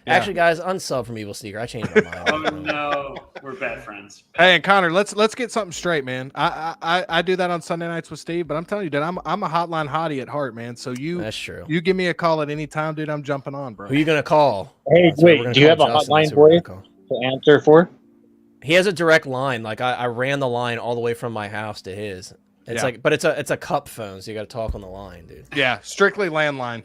Yeah. Actually, guys, unsub from Evil Sneaker. I changed my mind. Oh no, we're bad friends. Hey, and Connor, let's get something straight, man. I do that on Sunday nights with Steve, but I'm telling you, dude, I'm a hotline hottie at heart, man. So That's true. you give me a call at any time, dude. I'm jumping on, bro. Who are you gonna call? Hey, That's right, we're wait, gonna do you have call a Justin. hotline That's who we're for you gonna call. to answer for? He has a direct line. Like I ran the line all the way from my house to his. It's Yeah. but it's a cup phone, so you got to talk on the line, dude. Yeah, strictly landline.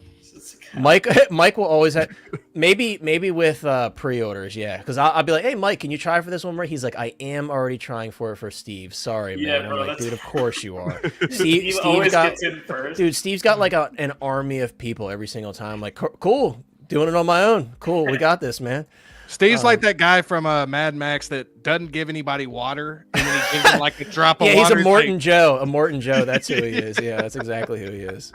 Mike will always have maybe with pre-orders, yeah, because I'll be like, hey Mike, can you try for this one more? He's like, I am already trying for it for Steve. Sorry, man. Yeah, I'm bro, like, that's- dude, of course you are. Steve always gets in first. Dude, Steve's got like an army of people every single time. Like, cool, doing it on my own. Cool, we got this, man. Steve's like that guy from Mad Max that doesn't give anybody water, and then he gives him like a drop of Yeah, water. he's a Morton Joe. A Morton Joe. That's who he is. Yeah, that's exactly who he is.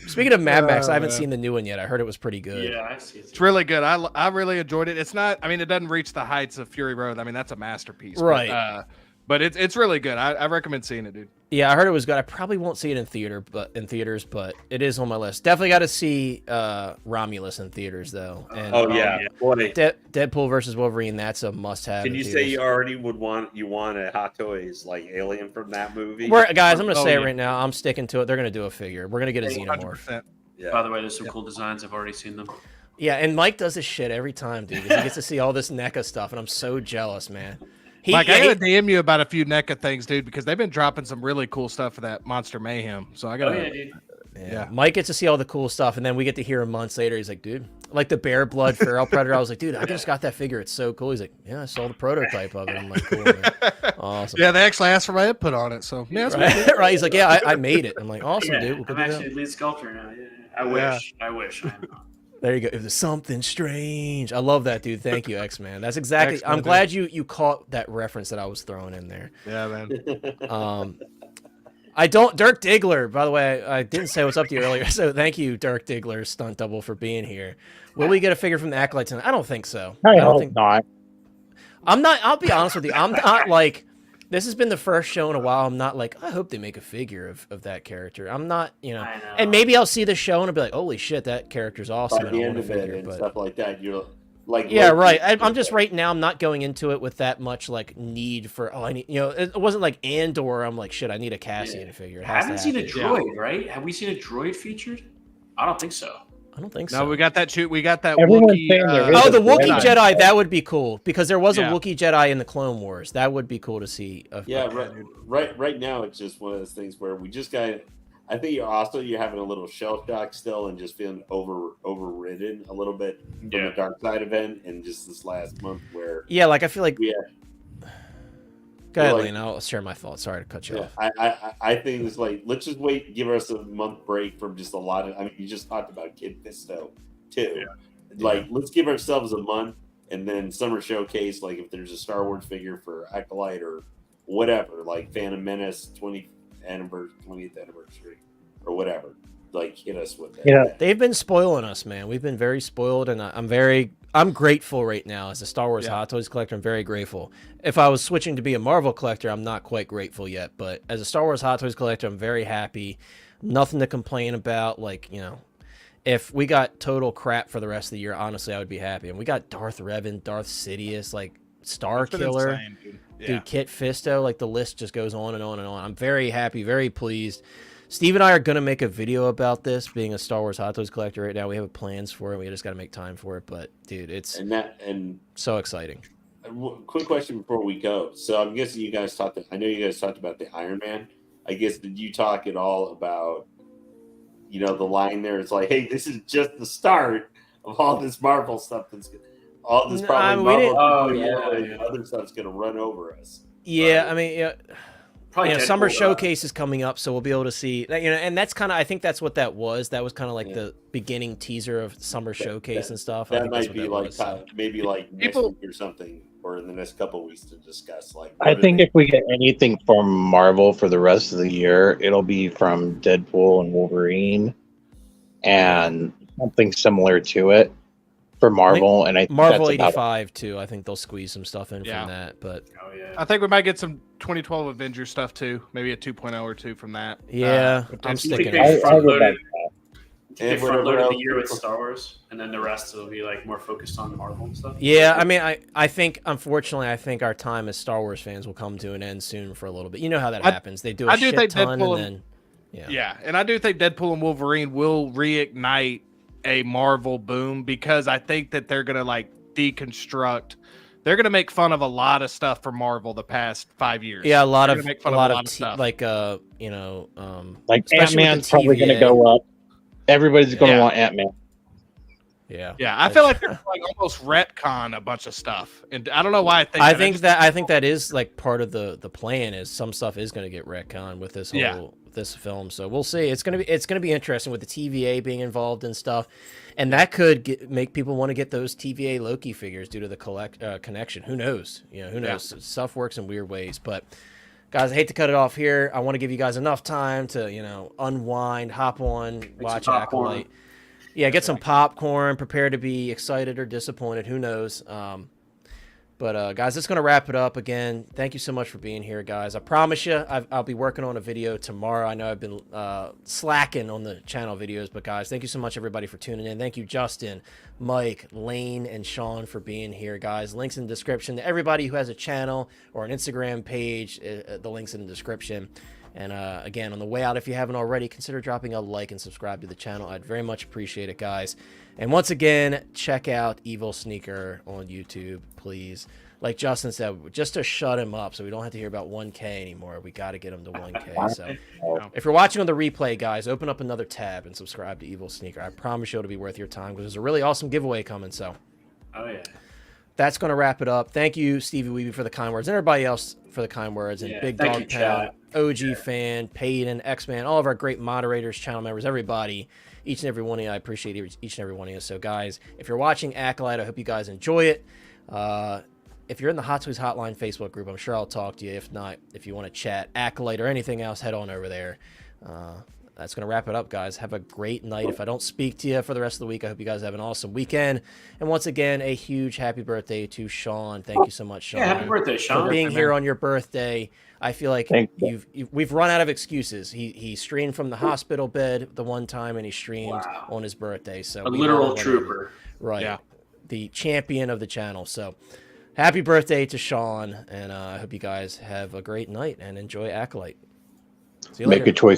Speaking of Mad Max, I haven't seen the new one yet. I heard it was pretty good. Yeah, I see. It's really good. I really enjoyed it. It's not. I mean, it doesn't reach the heights of Fury Road. I mean, that's a masterpiece. Right. But it's really good. I recommend seeing it, dude. Yeah, I heard it was good. I probably won't see it in theaters, but it is on my list. Definitely got to see Romulus in theaters though. And Boy. Deadpool versus Wolverine. That's a must-have. Can in you say theaters. you already want a Hot Toys like Alien from that movie? Guys, I'm gonna say yeah. it right now. I'm sticking to it. They're gonna do a figure. We're gonna get a Xenomorph. 100%. Yeah. By the way, there's some cool designs. I've already seen them. Yeah, and Mike does this shit every time, dude. 'Cause he gets to see all this NECA stuff, and I'm so jealous, man. I gotta DM you about a few NECA things, dude, because they've been dropping some really cool stuff for that Monster Mayhem. So I Oh gotta. yeah, dude. Yeah. Mike gets to see all the cool stuff, and then we get to hear him months later. He's like, dude, like the Bear Blood Feral Predator. I was like, dude, I just got that figure. It's so cool. He's like, yeah, I saw the prototype of it. I'm like, cool, man. Awesome. Yeah, they actually asked for my input on it. So yeah, that's Right? He's like, yeah, I made it. I'm like, awesome, Yeah, dude. We'll I'm do actually that. lead sculptor now. Yeah. I wish. I am not. There you go. If there's something strange. I love that, dude. Thank you, X-Man. That's exactly. Excellent, I'm glad you caught that reference that I was throwing in there. Yeah, man. Dirk Diggler, by the way, I didn't say what's up to you earlier, so thank you, Dirk Diggler, stunt double, for being here. Will we get a figure from the Acolyte tonight? I don't think so. I don't hope think. not. I'm not. I'll be honest with you. I'm not like. This has been the first show in a while. I'm not like, I hope they make a figure of that character. I'm not, I know. And maybe I'll see the show and I'll be like, holy shit, that character's awesome. By And the I end want a of it figure. and But stuff like that, you're like, yeah, low-key- right. I'm just right now. I'm not going into it with that much like need for. Oh, I need. It wasn't like Andor. I'm like, shit, I need a Cassian figure. It I has haven't to seen a happen. droid, right? Have we seen a droid featured? I don't think so. I don't think No, so. we got that shoot. We got that Everyone's Wookiee. saying there is Oh, a the Wookiee Jedi. Jedi, that would be cool because there was a Yeah. Wookiee Jedi in the Clone Wars. That would be cool to see. Yeah, right now it's just one of those things where we just got. I think you're having a little shell shock still and just feeling overridden a little bit from the Dark Side event and just this last month where like I feel like. Yeah. Go ahead, like, Lane. I'll share my thoughts. Sorry to cut you off. I think it's like let's just wait and give us a month break from just a lot of. I mean, you just talked about Kid Fisto too. Like let's give ourselves a month and then Summer Showcase. Like if there's a Star Wars figure for Acolyte or whatever, like Phantom Menace 20th anniversary or whatever, like hit us with that. Yeah. They've been spoiling us, man. We've been very spoiled, and I'm grateful right now as a Star Wars Hot Toys collector. I'm very grateful. If I was switching to be a Marvel collector, I'm not quite grateful yet, but as a Star Wars Hot Toys collector, I'm very happy. Nothing to complain about. Like, you know, if we got total crap for the rest of the year, honestly, I would be happy. And we got Darth Revan, Darth Sidious, like Star Killer, insane, dude, Kit Fisto, like the list just goes on and on and on. I'm very happy, very pleased. Steve and I are going to make a video about this, being a Star Wars Hot Toys collector right now. We have plans for it. We just got to make time for it. But, dude, it's so exciting. Quick question before we go. So I'm guessing you guys I know you guys talked about the Iron Man. I guess, did you talk at all about, you know, the line there? It's like, hey, this is just the start of all this Marvel stuff that's all this probably other stuff's going to run over us. Yeah, right? I mean, Summer Showcase is coming up, so we'll be able to see that, you know, and that's kind of, I think that's what that was. That was kind of like the beginning teaser of Summer Showcase and stuff. That might be like maybe like next week or something, or in the next couple of weeks to discuss. Like, I think if we get anything from Marvel for the rest of the year, it'll be from Deadpool and Wolverine, and something similar to it for Marvel. And I think Marvel 85 too. I think they'll squeeze some stuff in from that. But I think we might get some 2012 Avengers stuff too. Maybe a 2.0 or 2 from that. Yeah, I'm sticking. They front-loaded the year with Star Wars, and then the rest will be like more focused on Marvel and stuff. Yeah, I mean, I think unfortunately, I think our time as Star Wars fans will come to an end soon for a little bit. You know how that happens. They do a shit ton, and then and I do think Deadpool and Wolverine will reignite a Marvel boom, because I think that they're gonna like deconstruct. They're gonna make fun of a lot of stuff from Marvel the past 5 years. Yeah, a lot of stuff. like you know, like Ant-Man's probably gonna go up. Everybody's gonna want Ant-Man. Yeah, I feel like they're like almost retcon a bunch of stuff, and I don't know why. I think that is like part of the plan is some stuff is going to get retcon with this whole this film. So we'll see. It's gonna be interesting with the TVA being involved and stuff, and that could make people want to get those TVA Loki figures due to the connection. Who knows? You know, who knows? Stuff works in weird ways, but. Guys, I hate to cut it off here. I want to give you guys enough time to, you know, unwind, hop on, watch Acolyte. Yeah, get some popcorn, prepare to be excited or disappointed. Who knows? But guys, that's going to wrap it up. Again, thank you so much for being here, guys. I promise you, I'll be working on a video tomorrow. I know I've been slacking on the channel videos, but guys, thank you so much, everybody, for tuning in. Thank you, Justin, Mike, Lane, and Sean for being here, guys. Links in the description. To everybody who has a channel or an Instagram page, the links in the description. And again, on the way out, if you haven't already, consider dropping a like and subscribe to the channel. I'd very much appreciate it, guys. And once again, check out Evil Sneaker on YouTube, please. Like Justin said, just to shut him up so we don't have to hear about 1K anymore. We got to get him to 1K. So if you're watching on the replay, guys, open up another tab and subscribe to Evil Sneaker. I promise you it'll be worth your time because there's a really awesome giveaway coming. So that's going to wrap it up. Thank you, Stevie Weeby, for the kind words, and everybody else for the kind words, and Big Dog Pound, OG Fan, Payton, X-Man, all of our great moderators, channel members, everybody, each and every one of you. I appreciate each and every one of you. So, guys, if you're watching Acolyte, I hope you guys enjoy it. If you're in the Hot Toys Hotline Facebook group, I'm sure I'll talk to you. If not, if you want to chat Acolyte or anything else, head on over there. That's going to wrap it up, guys. Have a great night. If I don't speak to you for the rest of the week, I hope you guys have an awesome weekend. And once again, a huge happy birthday to Sean. Thank you so much, Sean. Yeah, happy birthday, Sean. For being here on your birthday. I feel like we've run out of excuses. He streamed from the hospital bed the one time, and he streamed on his birthday. So a literal trooper. Right. Yeah. The champion of the channel. So happy birthday to Sean, and I hope you guys have a great night and enjoy Acolyte. See you later. Make a choice.